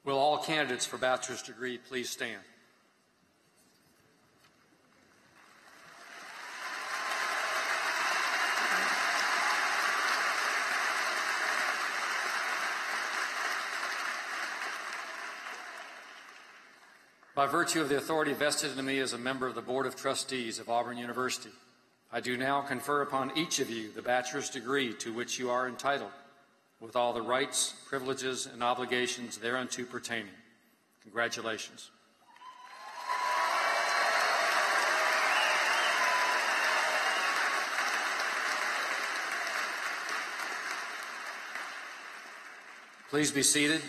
Will all candidates for bachelor's degree please stand? By virtue of the authority vested in me as a member of the Board of Trustees of Auburn University, I do now confer upon each of you the bachelor's degree to which you are entitled, with all the rights, privileges, and obligations thereunto pertaining. Congratulations. Please be seated.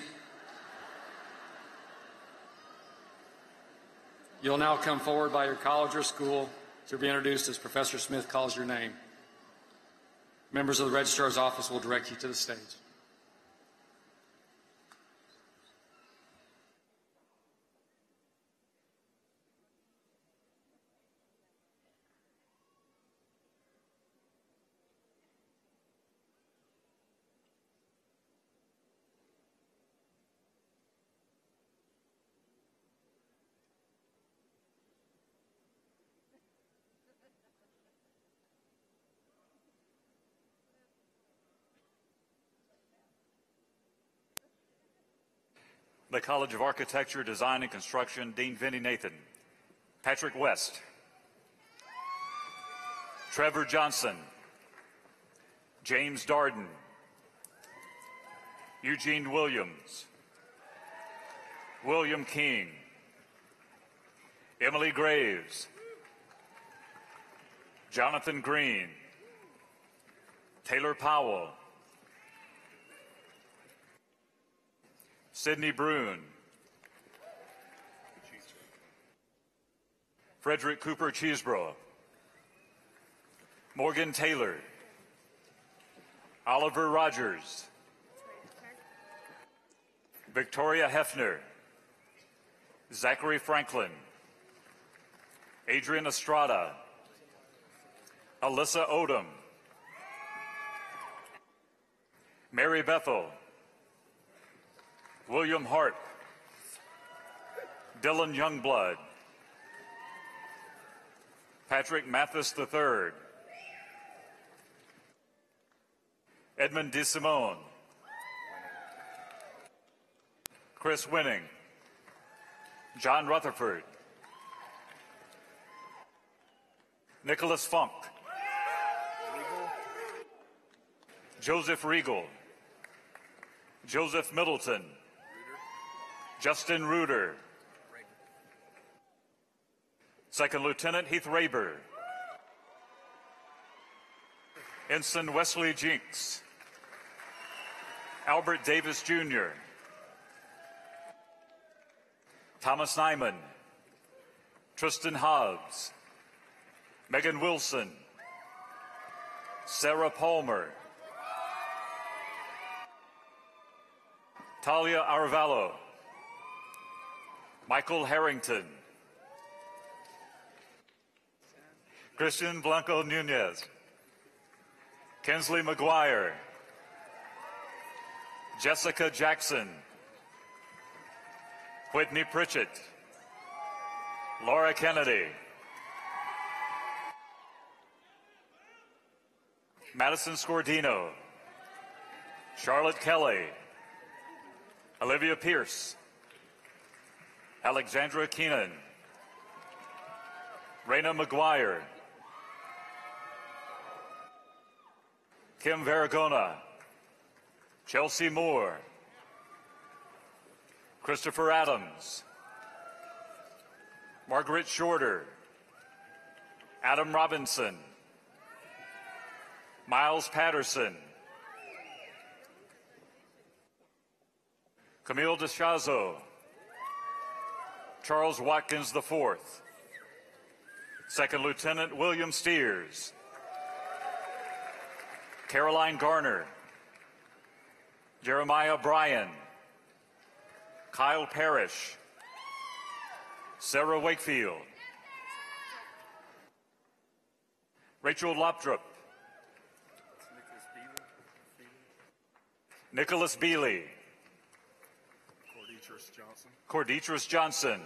You'll now come forward by your college or school to be introduced as Professor Smith calls your name. Members of the Registrar's Office will direct you to the stage. The College of Architecture, Design, and Construction, Dean Vinnie Nathan. Patrick West. Trevor Johnson. James Darden. Eugene Williams. William King. Emily Graves. Jonathan Green. Taylor Powell. Sidney Brune. Frederick Cooper Cheeseborough. Morgan Taylor. Oliver Rogers. Victoria Hefner. Zachary Franklin. Adrian Estrada. Alyssa Odom. Mary Bethel. William Hart. Dylan Youngblood. Patrick Mathis III. Edmund DeSimone. Chris Winning. John Rutherford. Nicholas Funk. Joseph Regal. Joseph Middleton. Justin Reuter. Second Lieutenant Heath Raber. Ensign Wesley Jinks. Albert Davis Jr. Thomas Nyman. Tristan Hobbs. Megan Wilson. Sarah Palmer. Talia Arvallo. Michael Harrington. Christian Blanco Nunez. Kensley McGuire. Jessica Jackson. Whitney Pritchett. Laura Kennedy. Madison Scordino. Charlotte Kelly. Olivia Pierce. Alexandra Keenan. Raina McGuire. Kim Varagona. Chelsea Moore. Christopher Adams. Margaret Shorter. Adam Robinson. Miles Patterson. Camille DeShazo. Charles Watkins IV. Second Lieutenant William Steers. Caroline Garner. Jeremiah Bryan. Kyle Parrish. Sarah Wakefield. Rachel Lopdrup. Nicholas Bealey. Cordetris Johnson.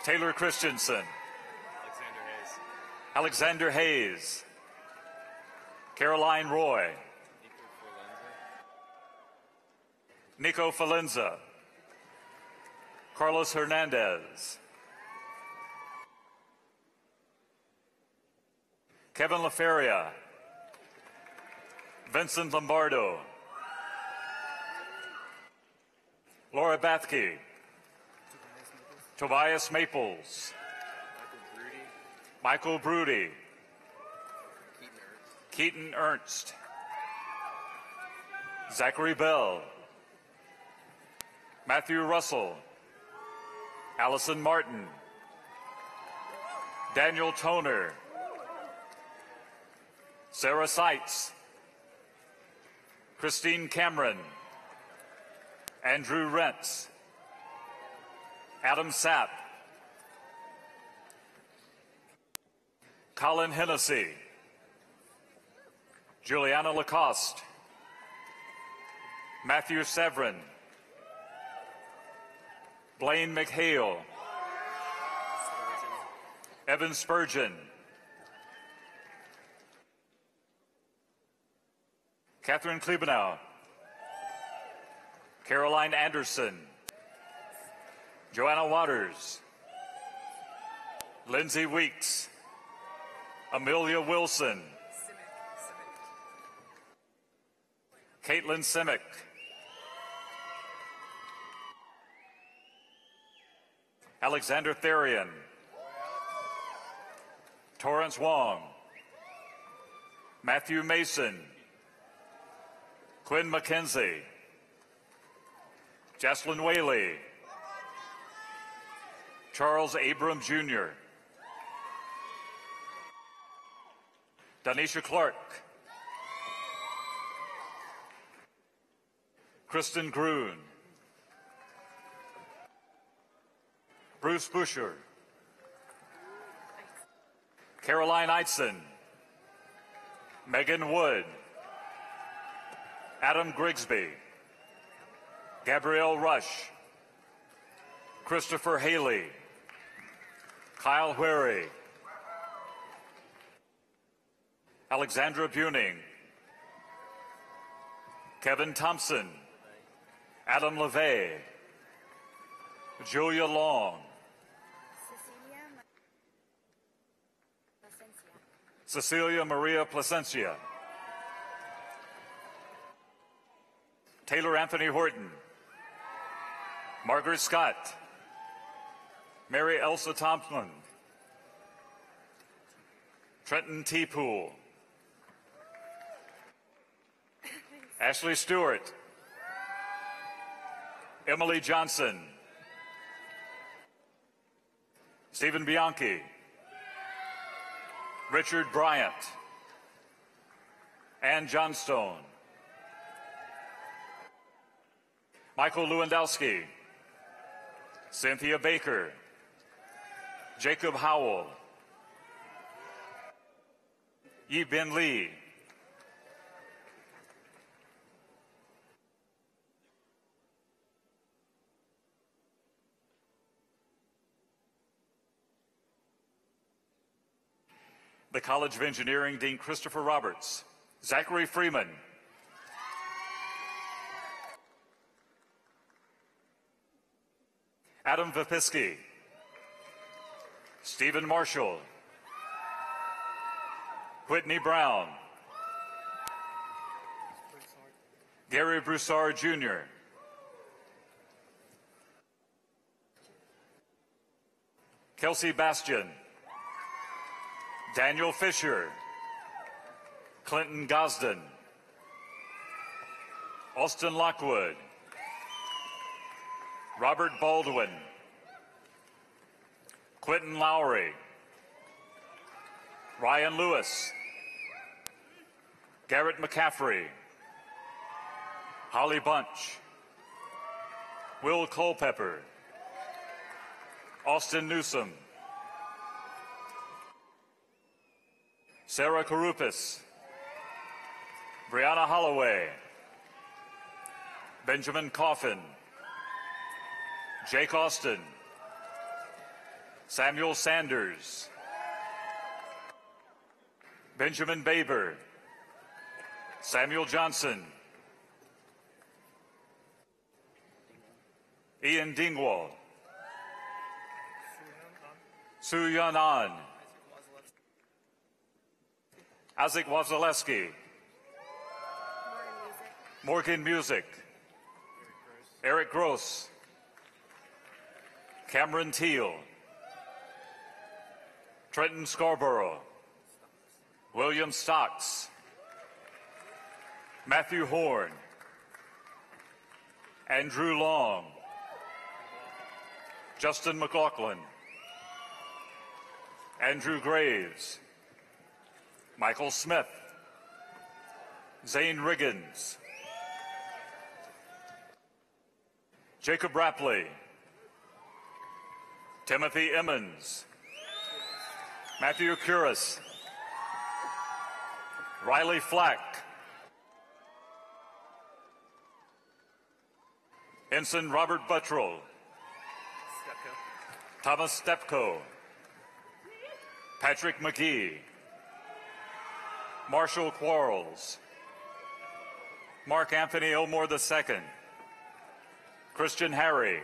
Taylor Christensen. Alexander Hayes. Caroline Roy. Nico Falenza. Carlos Hernandez. Kevin LaFeria. Vincent Lombardo. Laura Bathke. Tobias Maples. Michael Broody. Keaton Ernst. Zachary Bell. Matthew Russell. Allison Martin. Daniel Toner. Sarah Seitz. Christine Cameron. Andrew Rentz. Adam Sapp. Colin Hennessy. Juliana Lacoste. Matthew Severin. Blaine McHale. Evan Spurgeon. Catherine Klebenow. Caroline Anderson. Joanna Waters. Lindsay Weeks. Amelia Wilson. Caitlin Simic. Alexander Therian. Torrance Wong. Matthew Mason. Quinn McKenzie. Jaslyn Whaley. Charles Abram Jr. Danisha Clark. Kristen Grun. Bruce Busher. Caroline Eitzen. Megan Wood. Adam Grigsby. Gabrielle Rush. Christopher Haley. Kyle Huary. Alexandra Buning. Kevin Thompson. Adam LeVay. Julia Long. Cecilia Maria Placencia. Taylor Anthony Horton. Margaret Scott. Mary Elsa Thompson. Trenton T. Poole. Ashley Stewart. Emily Johnson. Stephen Bianchi. Richard Bryant. Ann Johnstone. Michael Lewandowski. Cynthia Baker. Jacob Howell. Yi Bin Lee. The College of Engineering Dean Christopher Roberts. Zachary Freeman. Adam Vapisky. Stephen Marshall. Whitney Brown. Gary Broussard Jr. Kelsey Bastian. Daniel Fisher. Clinton Gosden. Austin Lockwood. Robert Baldwin. Quentin Lowry. Ryan Lewis. Garrett McCaffrey. Holly Bunch. Will Culpepper. Austin Newsom. Sarah Karupis, Brianna Holloway, Benjamin Coffin, Jake Austin, Samuel Sanders, Benjamin Baber, Samuel Johnson, Ian Dingwall, Su Yan An, Isaac Wazalewski, Morgan Music, Eric Gross, Cameron Teal, Trenton Scarborough, William Stocks, Matthew Horn, Andrew Long, Justin McLaughlin, Andrew Graves, Michael Smith, Zane Riggins, Jacob Rapley, Timothy Emmons, Matthew Curis, Riley Flack, Ensign Robert Buttrell, Thomas Stepko, Patrick McGee, Marshall Quarles, Mark Anthony Elmore II, Christian Harry,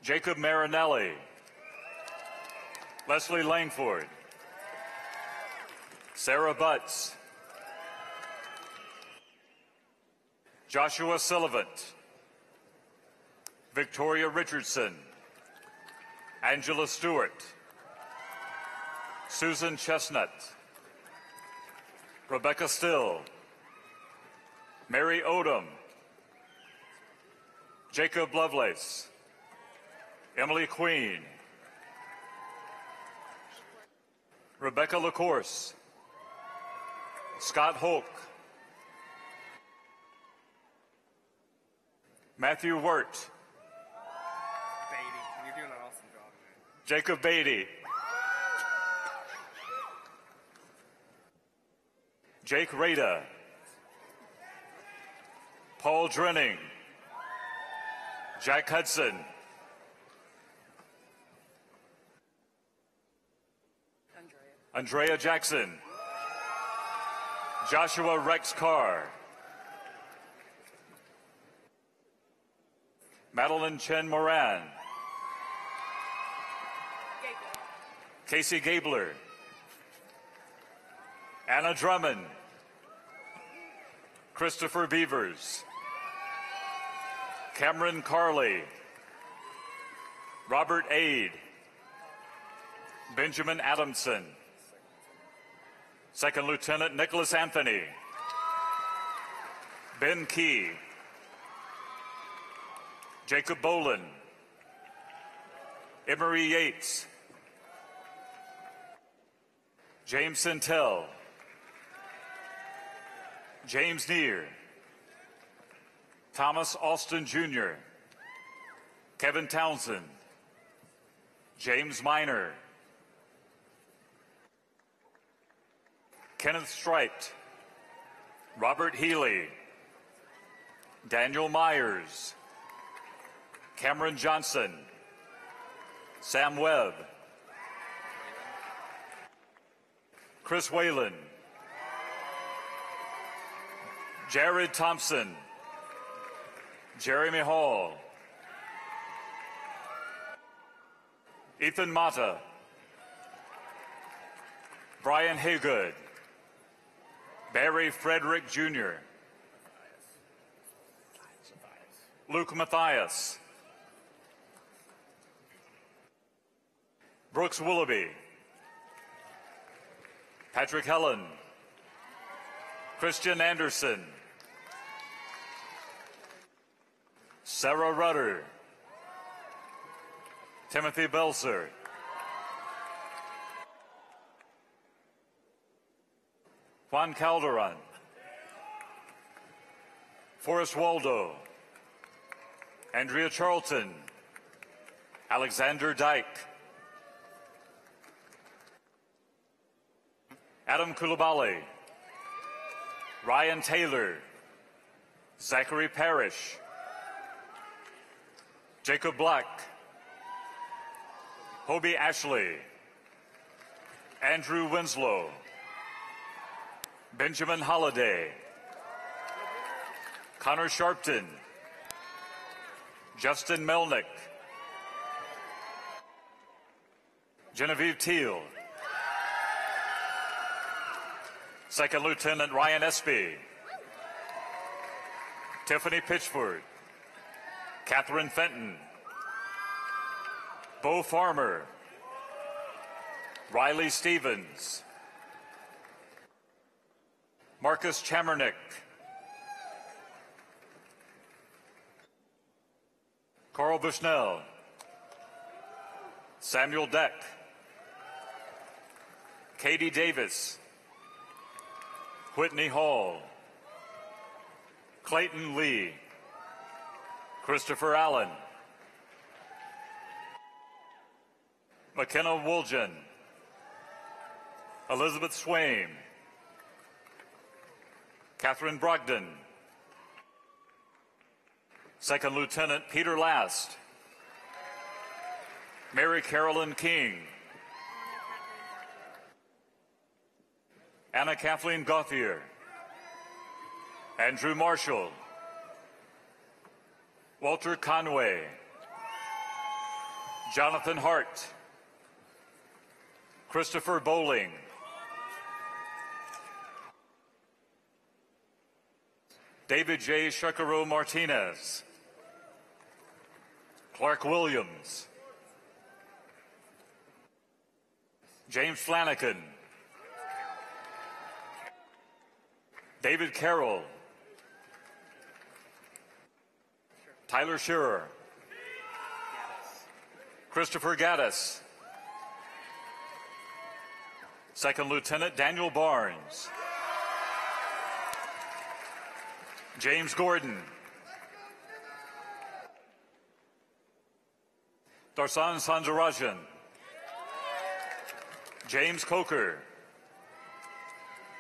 Jacob Marinelli, Leslie Langford, Sarah Butts, Joshua Sullivan, Victoria Richardson, Angela Stewart, Susan Chestnut, Rebecca Still, Mary Odom, Jacob Lovelace, Emily Queen, Rebecca LaCourse, Scott Hoke, Matthew Wirt, You're doing an awesome job, man. Jacob Beatty, Jake Rada, Paul Drenning, Jack Hudson, Andrea Jackson, Joshua Rex Carr, Madeline Chen Moran, Casey Gabler, Anna Drummond, Christopher Beavers, Cameron Carley, Robert Aid, Benjamin Adamson, Second Lieutenant Nicholas Anthony, Ben Key, Jacob Bolin, Emery Yates, James Centel, James Neer, Thomas Austin Jr., Kevin Townsend, James Minor, Kenneth Striped, Robert Healy, Daniel Myers, Cameron Johnson, Sam Webb, Chris Whalen, Jared Thompson, Jeremy Hall, Ethan Mata, Brian Haygood, Barry Frederick Jr., Luke Mathias, Brooks Willoughby, Patrick Helen, Christian Anderson, Sarah Rudder, Timothy Belser, Juan Calderon, Forrest Waldo, Andrea Charlton, Alexander Dyke, Adam Kulabali, Ryan Taylor, Zachary Parrish, Jacob Black, Hobie Ashley, Andrew Winslow, Benjamin Holliday, Connor Sharpton, Justin Melnick, Genevieve Teal, Second Lieutenant Ryan Espy, Tiffany Pitchford, Catherine Fenton, Bo Farmer, Riley Stevens, Marcus Chamernick, Carl Bushnell, Samuel Deck, Katie Davis, Whitney Hall, Clayton Lee, Christopher Allen, McKenna Woolgen, Elizabeth Swaim, Catherine Brogdon, Second Lieutenant Peter Last, Mary Carolyn King, Anna Kathleen Gauthier, Andrew Marshall, Walter Conway, Jonathan Hart, Christopher Bowling, David J. Shekaro Martinez, Clark Williams, James Flanagan, David Carroll, Tyler Shearer, Christopher Gaddis, Second Lieutenant Daniel Barnes, James Gordon, Darsan Sanjarajan, James Coker,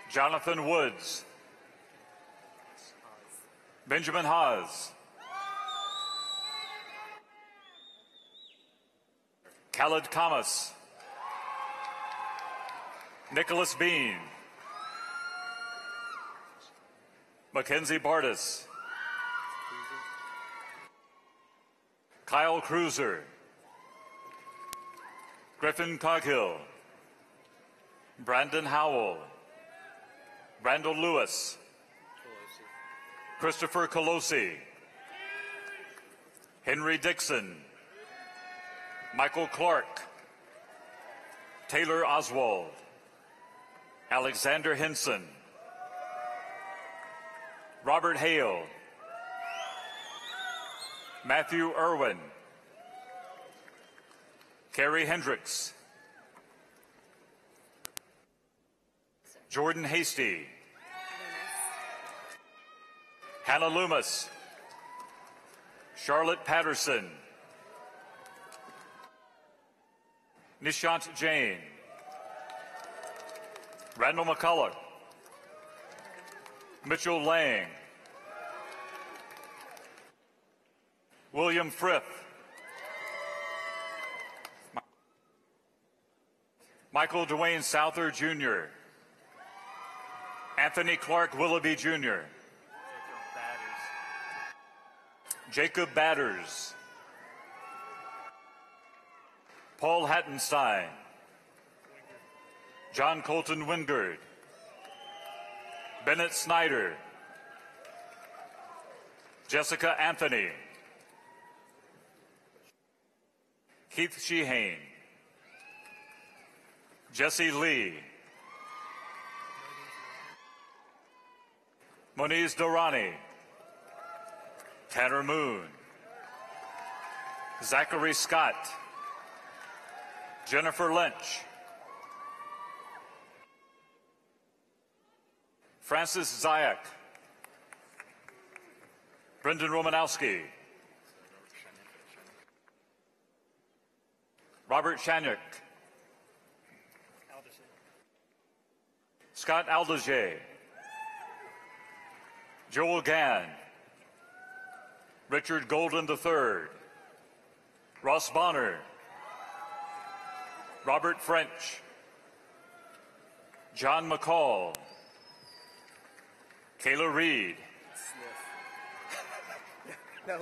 Jonathan Woods, Benjamin Haas, Khaled Kamas, Nicholas Bean, Mackenzie Bardis, Kyle Cruiser, Griffin Coghill, Brandon Howell, Randall Lewis, Christopher Colosi, Henry Dixon, Michael Clark, Taylor Oswald, Alexander Henson, Robert Hale, Matthew Irwin, Carrie Hendricks, Jordan Hasty, Hannah Loomis, Charlotte Patterson, Nishant Jain, Randall McCullough, Mitchell Lang, William Frith, Michael Dwayne Souther Jr., Anthony Clark Willoughby Jr., Jacob Batters, Paul Hattenstein, John Colton Wingard, Bennett Snyder, Jessica Anthony, Keith Shehane, Jesse Lee, Moniz Dorani, Tanner Moon, Zachary Scott, Jennifer Lynch, Francis Zayak, Brendan Romanowski, Robert Shanyuk, Scott Aldersay, Joel Gann, Richard Golden III, Ross Bonner, Robert French, John McCall, Kayla Reed, No,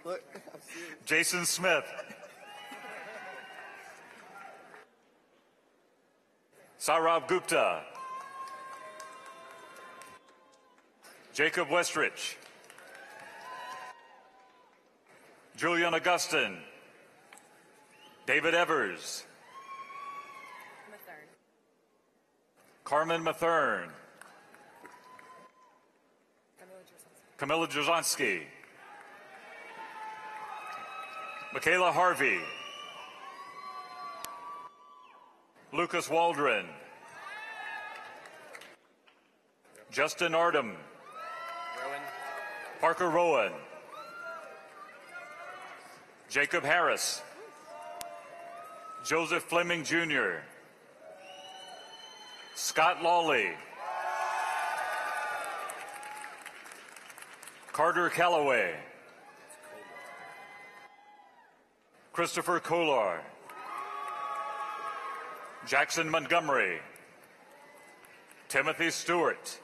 look, I'm serious. Jason Smith, Saurabh Gupta, Jacob Westrich, Julian Augustin, David Evers, Carmen Mathern, Camilla Jarzonsky, Michaela Harvey, Lucas Waldron, Justin Ardem, Parker Rowan, Jacob Harris, Joseph Fleming Jr., Scott Lawley, Carter Calloway, Christopher Kolar, Jackson Montgomery, Timothy Stewart,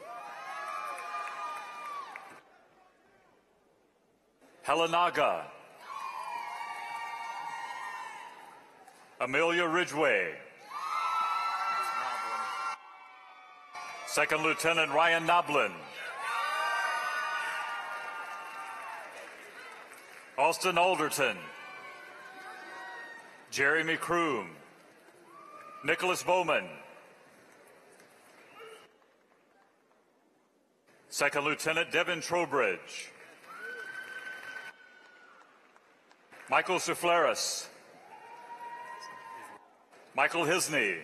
Helanaga, Amelia Ridgway, Second Lieutenant Ryan Noblin, Austin Alderton, Jeremy Kroom, Nicholas Bowman, Second Lieutenant Devin Trowbridge, Michael Sufleris, Michael Hisney,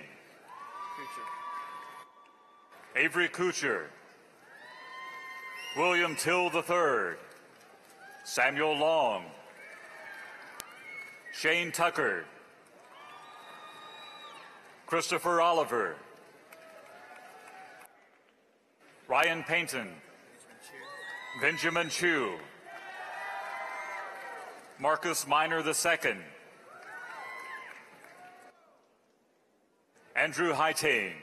Avery Kuchar, William Till III, Samuel Long, Shane Tucker, Christopher Oliver, Ryan Paynton, Benjamin Chu, Marcus Minor II, Andrew Heitain,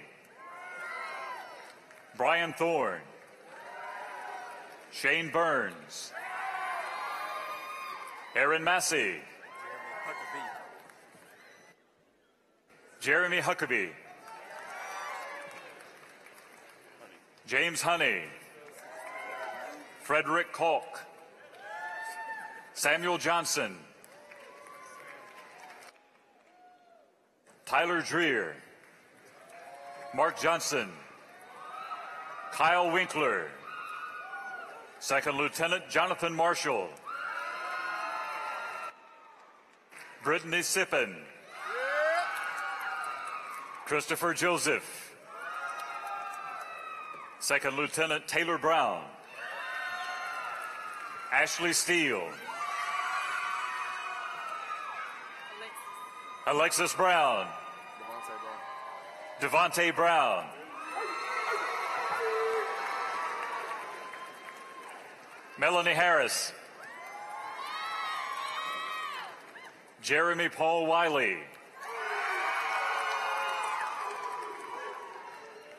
Brian Thorne, Shane Burns, Aaron Massey, Jeremy Huckabee, James Honey, Frederick Kalk, Samuel Johnson, Tyler Dreer, Mark Johnson, Kyle Winkler, Second Lieutenant Jonathan Marshall, Brittany Sippin, Christopher Joseph, Second Lieutenant Taylor Brown, Ashley Steele, Alexis Brown, Devontae Brown, Melanie Harris, Jeremy Paul Wiley,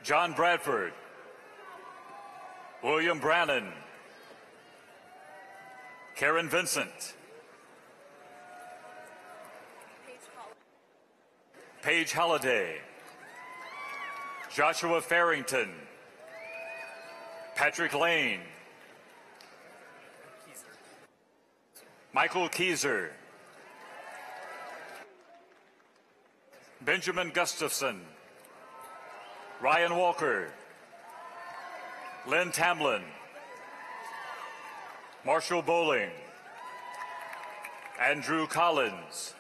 John Bradford, William Brannon, Karen Vincent, Paige Holliday, Joshua Farrington, Patrick Lane, Michael Keyser, Benjamin Gustafson, Ryan Walker, Lynn Tamlin, Marshall Bowling, Andrew Collins,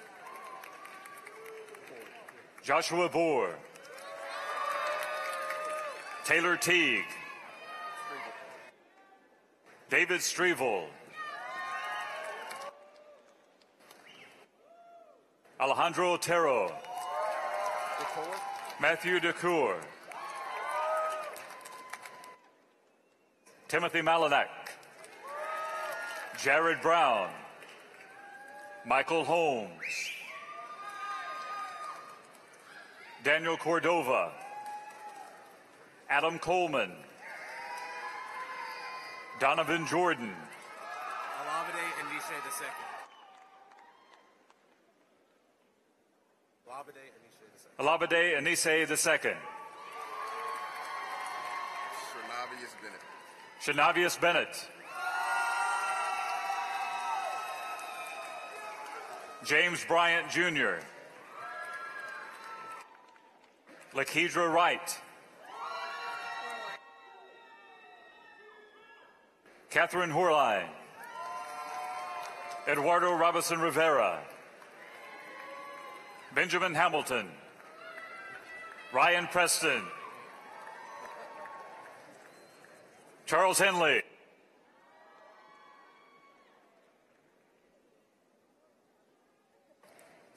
Joshua Bohr, Taylor Teague, David Strevel, Alejandro Otero, Matthew DeCour, Timothy Malinak, Jared Brown, Michael Holmes, Daniel Cordova, Adam Coleman, Donovan Jordan, Alavide Anisha II. Alabade Anise II, Shernavius Bennett. Shanavius Bennett, James Bryant Jr., Lakedra Wright, Catherine Horline, Eduardo Robinson Rivera, Benjamin Hamilton, Ryan Preston, Charles Henley,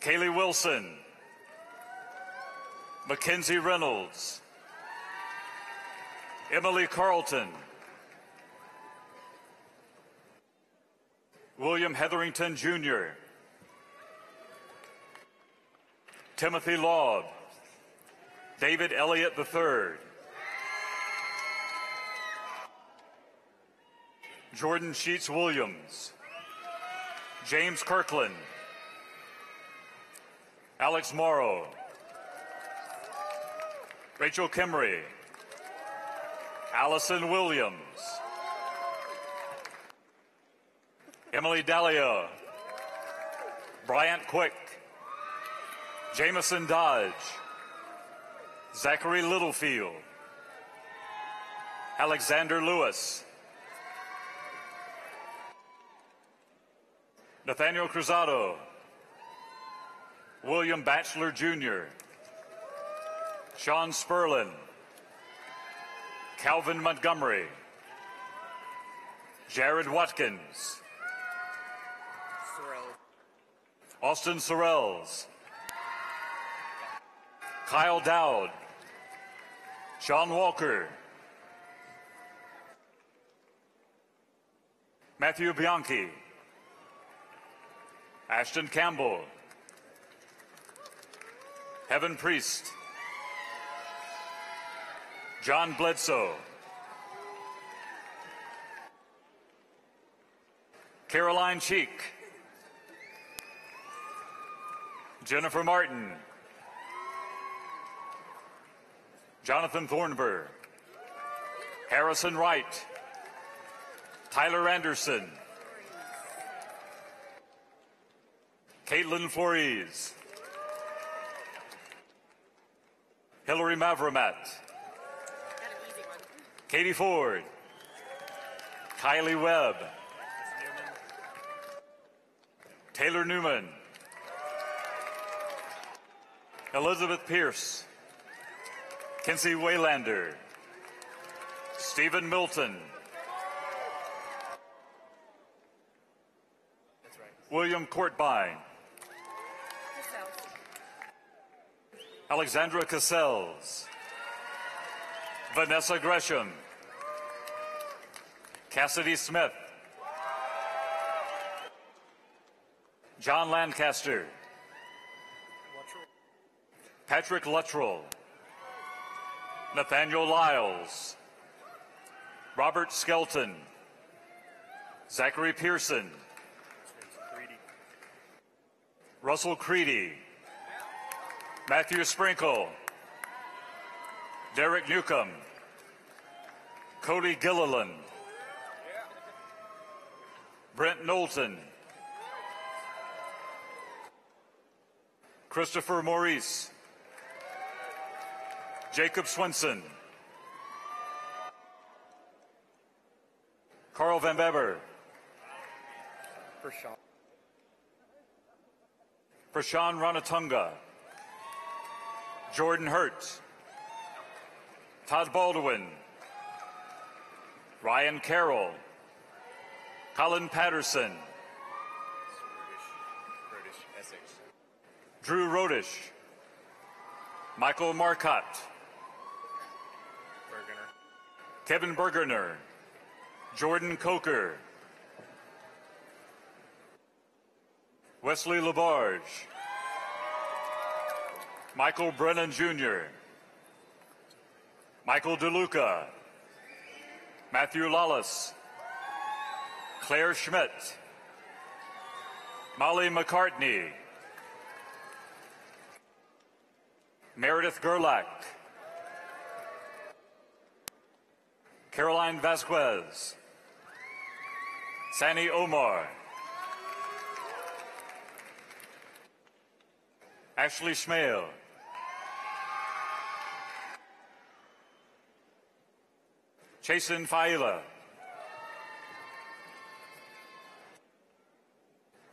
Kaylee Wilson, Mackenzie Reynolds, Emily Carlton, William Hetherington Jr., Timothy Laud, David Elliott III, Jordan Sheets Williams, James Kirkland, Alex Morrow, Rachel Kimry, Allison Williams, Emily Dallio, Bryant Quick, Jameson Dodge, Zachary Littlefield, Alexander Lewis, Nathaniel Cruzado, William Batchelor Jr., Sean Sperlin, Calvin Montgomery, Jared Watkins, Austin Sorrells, Kyle Dowd, Sean Walker, Matthew Bianchi, Ashton Campbell, Heaven Priest, John Bledsoe, Caroline Cheek, Jennifer Martin, Jonathan Thornburg, Harrison Wright, Tyler Anderson, Caitlin Flores, Hillary Mavramat, Katie Ford, Kylie Webb, Taylor Newman, Elizabeth Pierce, Kinsey Waylander, Stephen Milton, William Courtbine, Alexandra Cassels, Vanessa Gresham, Cassidy Smith, John Lancaster, Patrick Luttrell, Nathaniel Lyles, Robert Skelton, Zachary Pearson, Russell Creedy, Matthew Sprinkle, Derek Newcomb, Cody Gilliland, Brent Knowlton, Christopher Maurice, Jacob Swinson, Carl Van Beber, Prashan Ranatunga, Jordan Hurt, Todd Baldwin, Ryan Carroll, Colin Patterson, Drew Rodish, Michael Marcotte, Kevin Bergener, Jordan Coker, Wesley Labarge, Michael Brennan Jr., Michael DeLuca, Matthew Lawless, Claire Schmidt, Molly McCartney, Meredith Gerlach, Caroline Vasquez, Sani Omar, Ashley Schmale, Chasen Faila,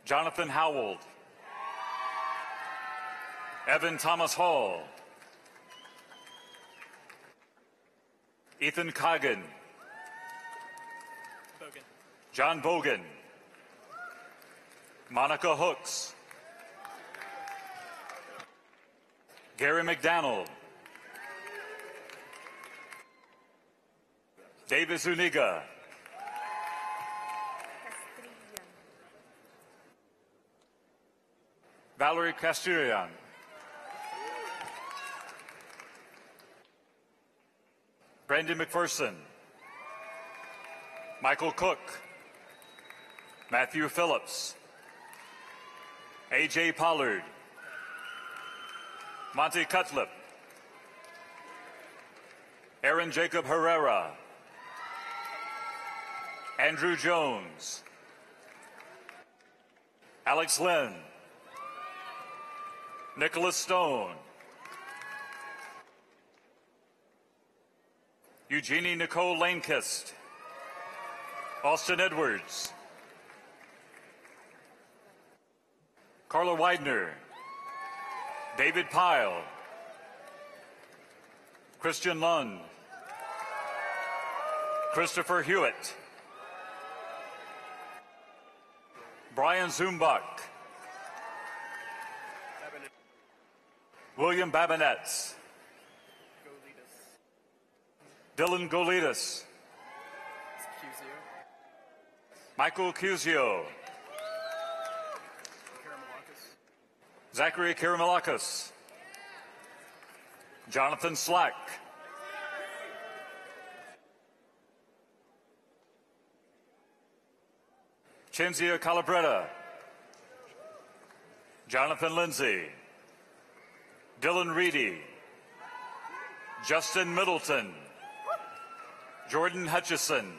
Jonathan Howald, Evan Thomas Hall, Ethan Coggin, John Bogan, Monica Hooks, Gary McDonald, David Zuniga, Valerie Castrillan, Brandon McPherson, Michael Cook, Matthew Phillips, A.J. Pollard, Monty Cutlip, Aaron Jacob Herrera, Andrew Jones, Alex Lynn, Nicholas Stone, Eugenie Nicole Lanekist, Austin Edwards, Carla Widener, David Pyle, Christian Lund, Christopher Hewitt, Brian Zumbach, William Babinetz, Dylan Golitas, Michael Cusio, Zachary Karamalakis, Jonathan Slack, Chinzia Calabretta, Jonathan Lindsay, Dylan Reedy, Justin Middleton, Jordan Hutchison,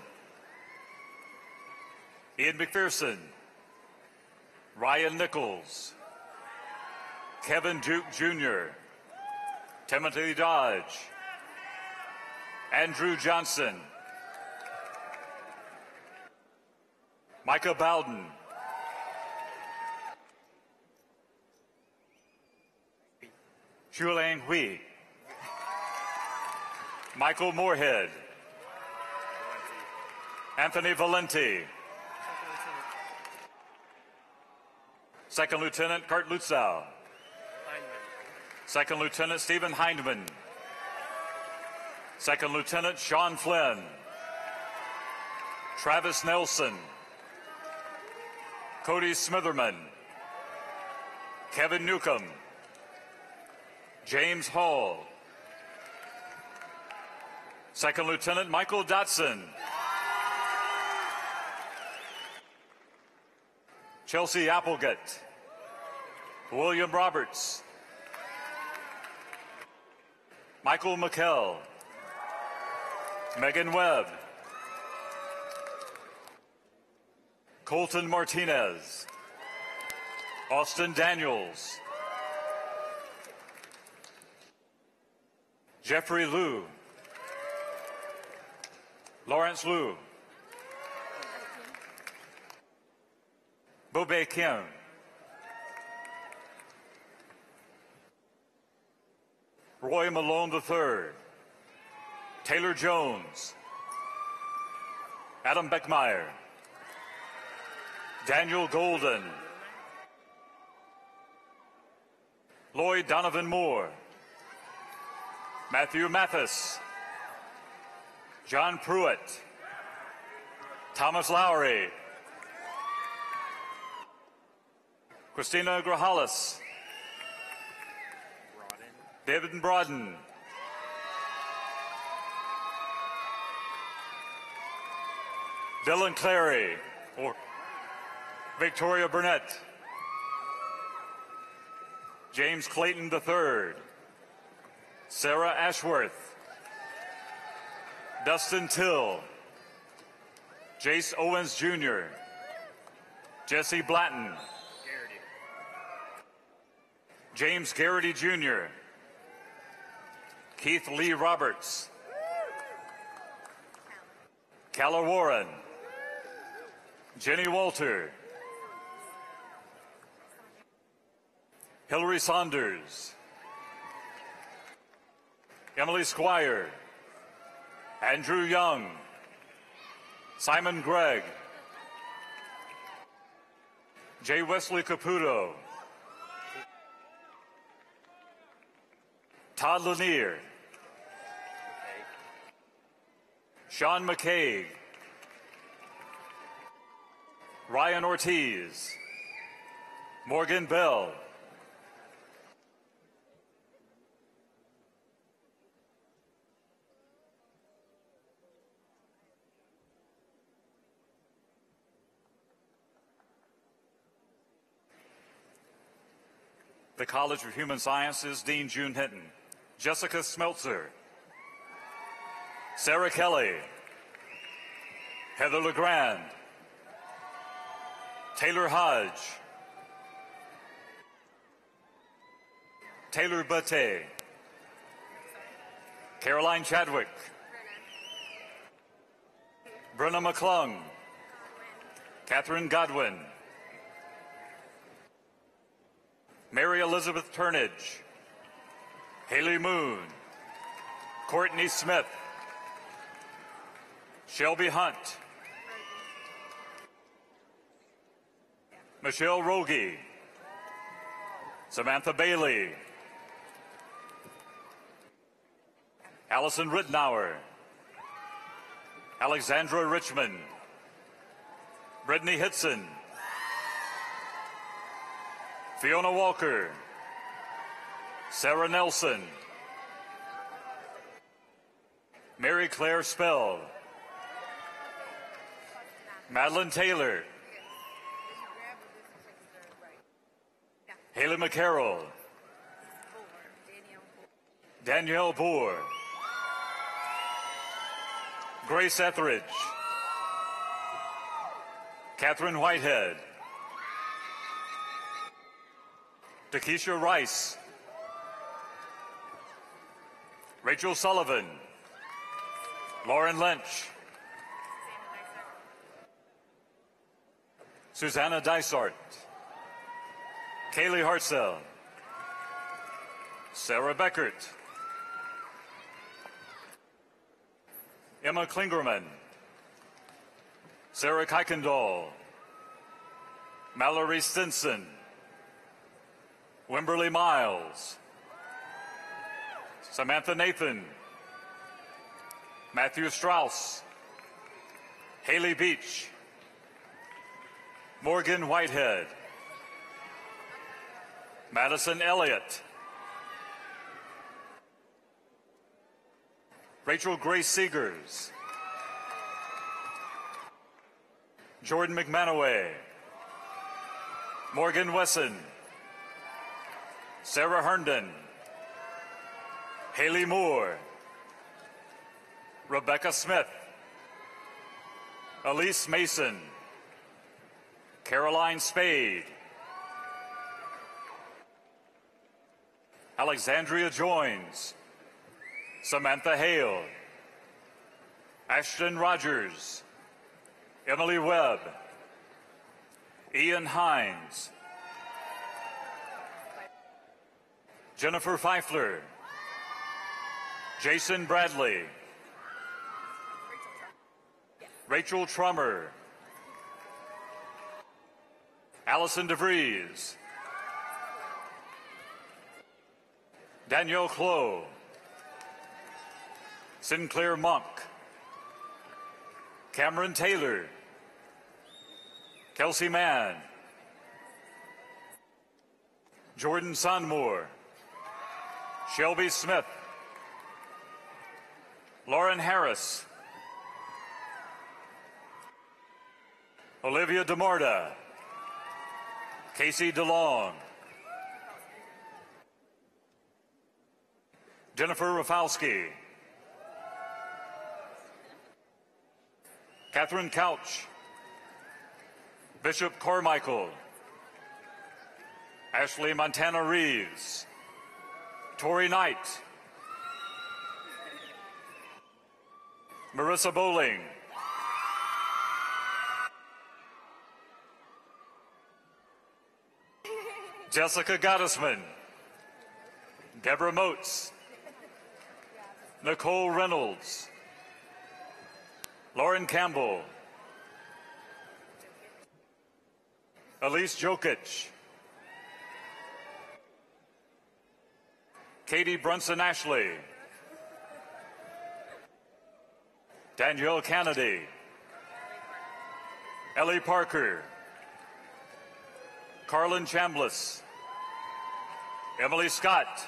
Ian McPherson, Ryan Nichols, Kevin Duke Jr., Timothy Dodge, Andrew Johnson, Micah Bowden, Xuelang Hui, Michael Moorhead, Anthony Valenti, Second Lieutenant Kurt Lutzow, Second Lieutenant Stephen Hindman, Second Lieutenant Sean Flynn, Travis Nelson, Cody Smitherman, Kevin Newcomb, James Hall, Second Lieutenant Michael Dotson, Chelsea Applegate, William Roberts, Michael McKell, Megan Webb, Colton Martinez, Austin Daniels, Jeffrey Liu, Lawrence Liu, Bobe Kim, Roy Malone III, Taylor Jones, Adam Beckmeyer, Daniel Golden, Lloyd Donovan Moore, Matthew Mathis, John Pruitt, Thomas Lowry. Christina Grajales. David Broaden. Dylan Clary. Victoria Burnett. James Clayton III. Sarah Ashworth. Dustin Till. Jace Owens Jr. Jesse Blatton. James Garrity Jr. Keith Lee Roberts. Calla Warren. Jenny Walter. Hillary Saunders. Emily Squire. Andrew Young. Simon Gregg. J. Wesley Caputo. Todd Lanier. Sean McCaig. Ryan Ortiz. Morgan Bell. The College of Human Sciences, Dean June Hinton. Jessica Smeltzer. Sarah Kelly. Heather LeGrand. Taylor Hodge. Taylor Bate. Caroline Chadwick. Brenna McClung. Catherine Godwin. Mary Elizabeth Turnage. Haley Moon. Courtney Smith. Shelby Hunt. Michelle Rogie. Samantha Bailey. Allison Rittenauer. Alexandra Richmond. Brittany Hitson. Fiona Walker. Sarah Nelson. Mary Claire Spell. Madeline Taylor. Haley McCarroll. Danielle Boer. Grace Etheridge. Catherine Whitehead. Takesha Rice. Rachel Sullivan. Lauren Lynch. Susanna Dysart. Kaylee Hartzell. Sarah Beckert. Emma Klingerman. Sarah Kuykendall. Mallory Stinson. Wimberly Miles. Samantha Nathan. Matthew Strauss. Haley Beach. Morgan Whitehead. Madison Elliott. Rachel Grace Seegers. Jordan McManaway. Morgan Wesson. Sarah Herndon. Haley Moore. Rebecca Smith. Elise Mason. Caroline Spade. Alexandria Joins. Samantha Hale. Ashton Rogers. Emily Webb. Ian Hines. Jennifer Feifler. Jason Bradley. Rachel Trummer. Allison DeVries. Danielle Clough. Sinclair Monk. Cameron Taylor. Kelsey Mann, Jordan Sonmore, Shelby Smith, Lauren Harris, Olivia DeMarta, Casey DeLong, Jennifer Rafalski, Catherine Couch, Bishop Carmichael, Ashley Montana Reeves, Tori Knight, Marissa Bowling, Jessica Gottesman, Deborah Moats, Nicole Reynolds, Lauren Campbell, Elise Jokic, Katie Brunson Ashley, Danielle Kennedy, Ellie Parker, Carlin Chambliss, Emily Scott,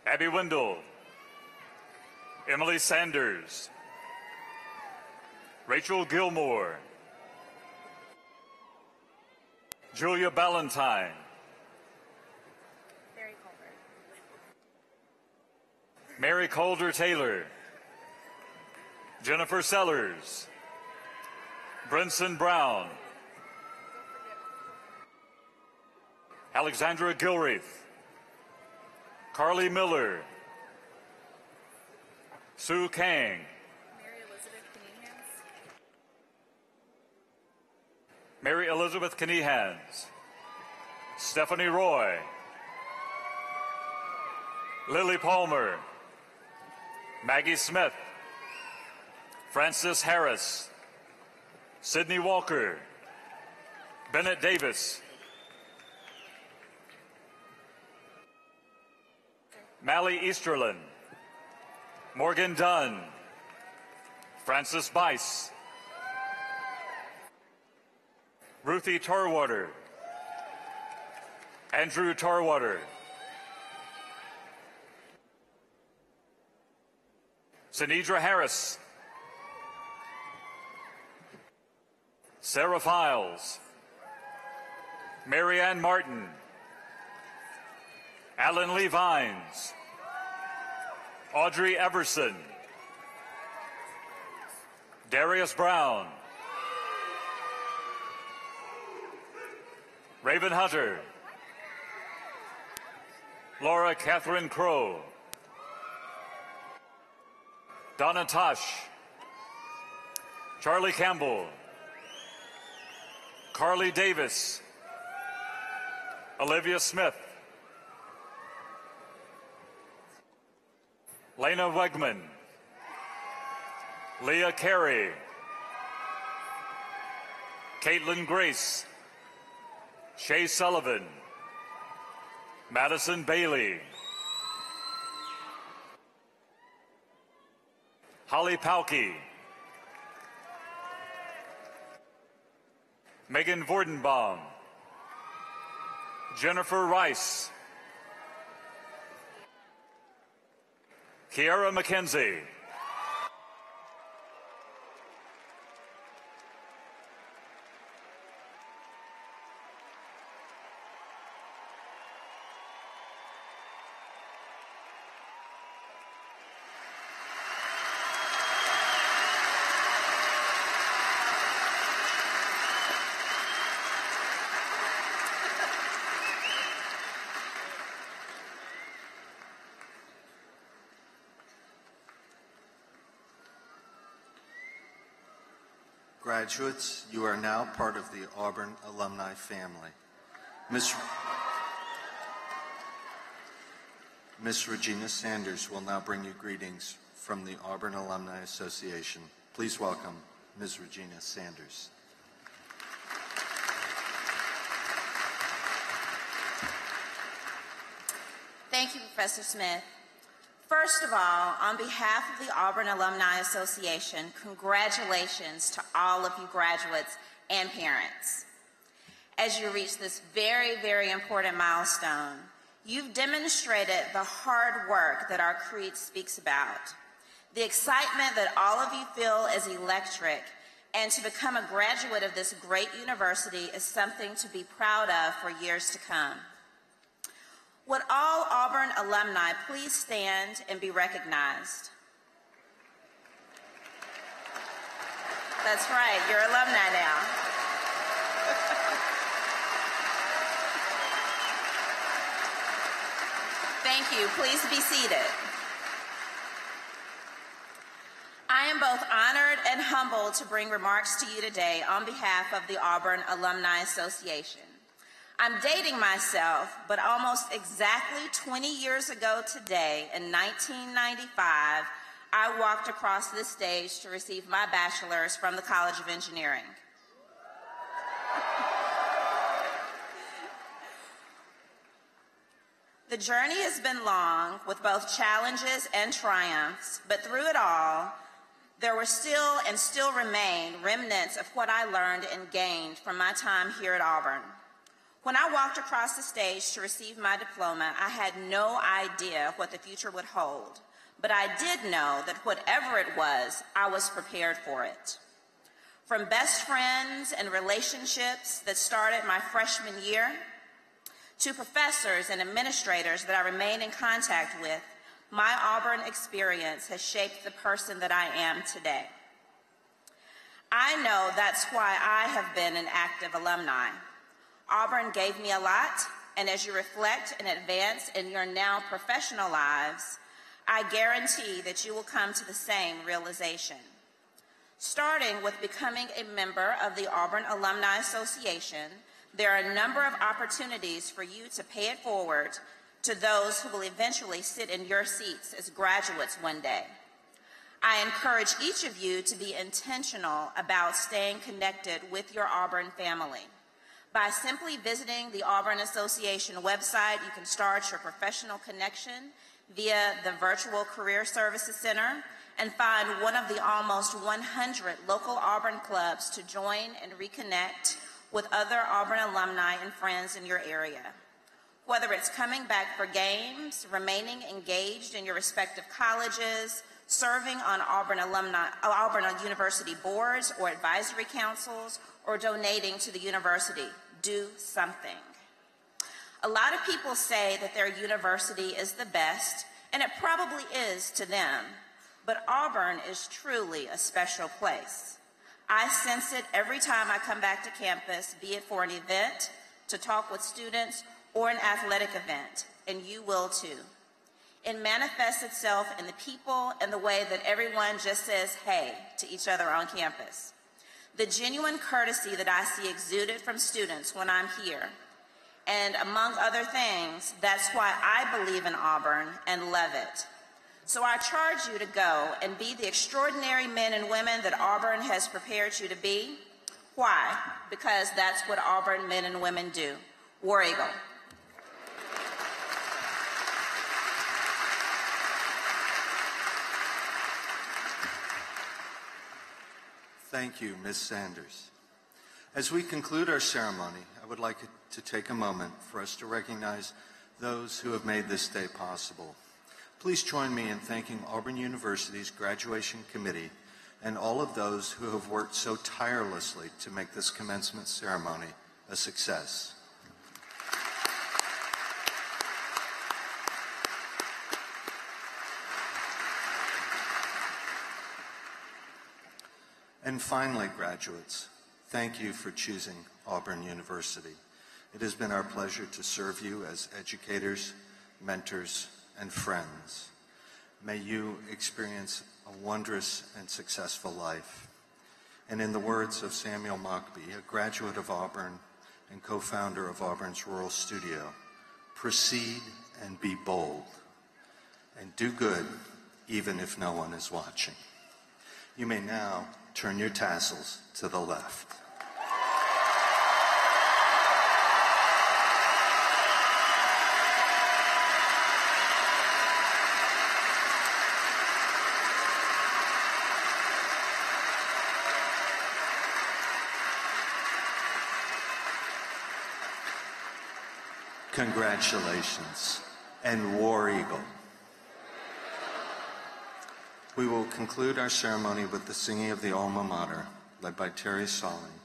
Abby Wendell, Emily Sanders, Rachel Gilmore, Julia Ballantyne, Mary Calder Taylor, Jennifer Sellers, Brinson Brown, Alexandra Gilreath, Carly Miller, Sue Kang, Mary Elizabeth Knehans, Stephanie Roy, Lily Palmer, Maggie Smith, Francis Harris, Sydney Walker, Bennett Davis, Mally Easterlin, Morgan Dunn, Francis Bice, Ruthie Tarwater, Andrew Tarwater, Sinedra Harris, Sarah Files, Marianne Martin, Alan Lee Vines, Audrey Everson, Darius Brown, Raven Hunter, Laura Catherine Crow, Donna Tosh, Charlie Campbell, Carly Davis, Olivia Smith, Lena Wegman, Leah Carey, Caitlin Grace, Shay Sullivan, Madison Bailey, Holly Pauke, Megan Vordenbaum, Jennifer Rice, Kiara McKenzie, Graduates, you are now part of the Auburn alumni family. Miss Regina Sanders will now bring you greetings from the Auburn Alumni Association. Please welcome Ms. Regina Sanders. Thank you, Professor Smith. First of all, on behalf of the Auburn Alumni Association, congratulations to all of you graduates and parents. As you reach this very, very important milestone, you've demonstrated the hard work that our creed speaks about, the excitement that all of you feel is electric, and to become a graduate of this great university is something to be proud of for years to come. Would all Auburn alumni please stand and be recognized? That's right, you're alumni now. Thank you. Please be seated. I am both honored and humbled to bring remarks to you today on behalf of the Auburn Alumni Association. I'm dating myself, but almost exactly 20 years ago today, in 1995, I walked across this stage to receive my bachelor's from the College of Engineering. The journey has been long, with both challenges and triumphs, but through it all, there were still and still remain remnants of what I learned and gained from my time here at Auburn. When I walked across the stage to receive my diploma, I had no idea what the future would hold, but I did know that whatever it was, I was prepared for it. From best friends and relationships that started my freshman year, to professors and administrators that I remain in contact with, my Auburn experience has shaped the person that I am today. I know that's why I have been an active alumni. Auburn gave me a lot, and as you reflect and advance in your now professional lives, I guarantee that you will come to the same realization. Starting with becoming a member of the Auburn Alumni Association, there are a number of opportunities for you to pay it forward to those who will eventually sit in your seats as graduates one day. I encourage each of you to be intentional about staying connected with your Auburn family. By simply visiting the Auburn Association website, you can start your professional connection via the Virtual Career Services Center and find one of the almost 100 local Auburn clubs to join and reconnect with other Auburn alumni and friends in your area. Whether it's coming back for games, remaining engaged in your respective colleges, serving on Auburn University boards or advisory councils, or donating to the university, do something. A lot of people say that their university is the best, and it probably is to them, but Auburn is truly a special place. I sense it every time I come back to campus, be it for an event, to talk with students, or an athletic event, and you will too. It manifests itself in the people and the way that everyone just says hey to each other on campus. The genuine courtesy that I see exuded from students when I'm here. And among other things, that's why I believe in Auburn and love it. So I charge you to go and be the extraordinary men and women that Auburn has prepared you to be. Why? Because that's what Auburn men and women do. War Eagle. Thank you, Ms. Sanders. As we conclude our ceremony, I would like to take a moment for us to recognize those who have made this day possible. Please join me in thanking Auburn University's graduation committee and all of those who have worked so tirelessly to make this commencement ceremony a success. And finally, graduates, thank you for choosing Auburn University. It has been our pleasure to serve you as educators, mentors, and friends. May you experience a wondrous and successful life. And in the words of Samuel Mockbee, a graduate of Auburn and co-founder of Auburn's Rural Studio, proceed and be bold, and do good even if no one is watching. You may now turn your tassels to the left. Congratulations. And War Eagle. We will conclude our ceremony with the singing of the Alma Mater, led by Terry Solling.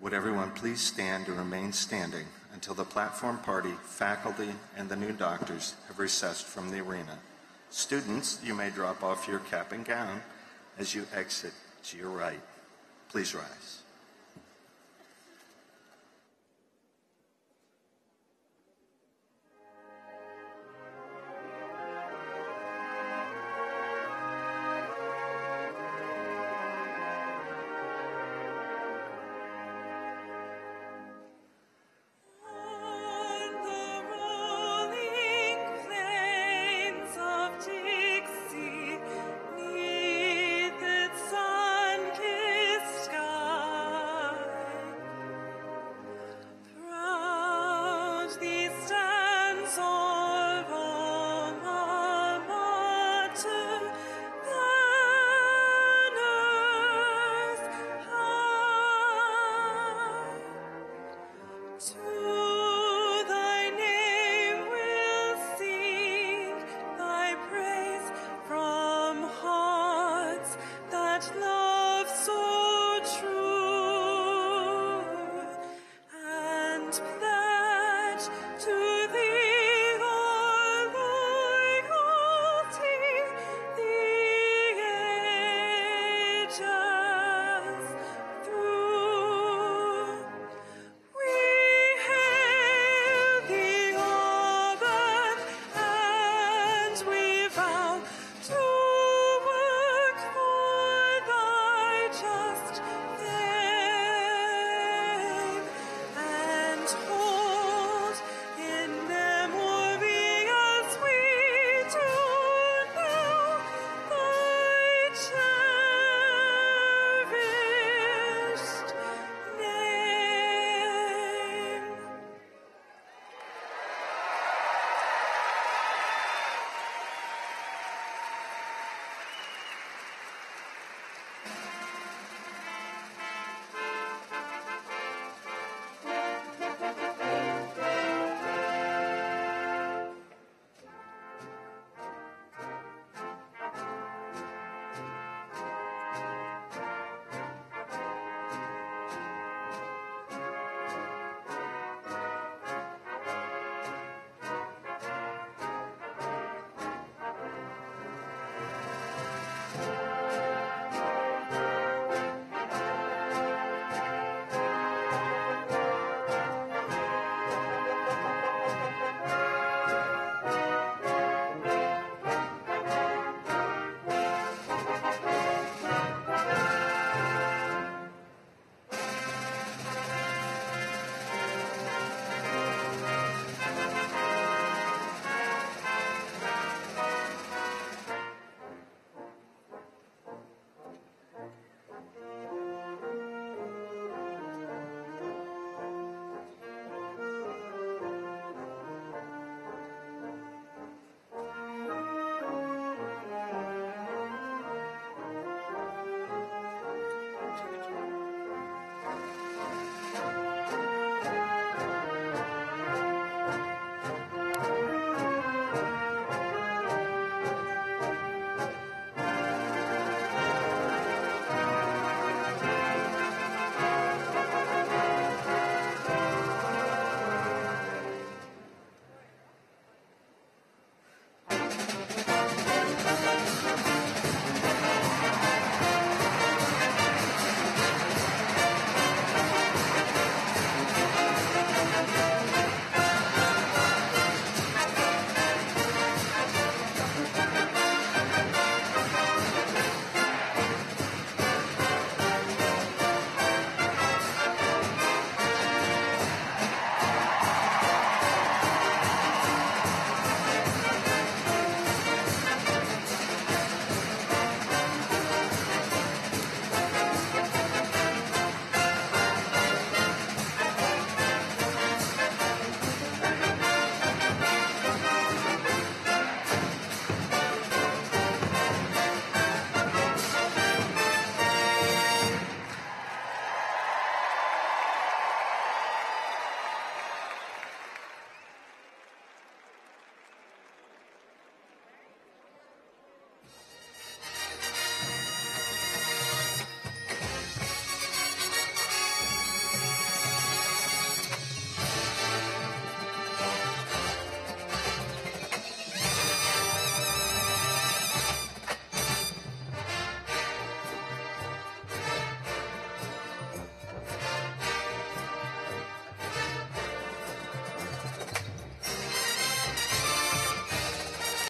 Would everyone please stand and remain standing until the platform party, faculty, and the new doctors have recessed from the arena. Students, you may drop off your cap and gown as you exit to your right. Please rise.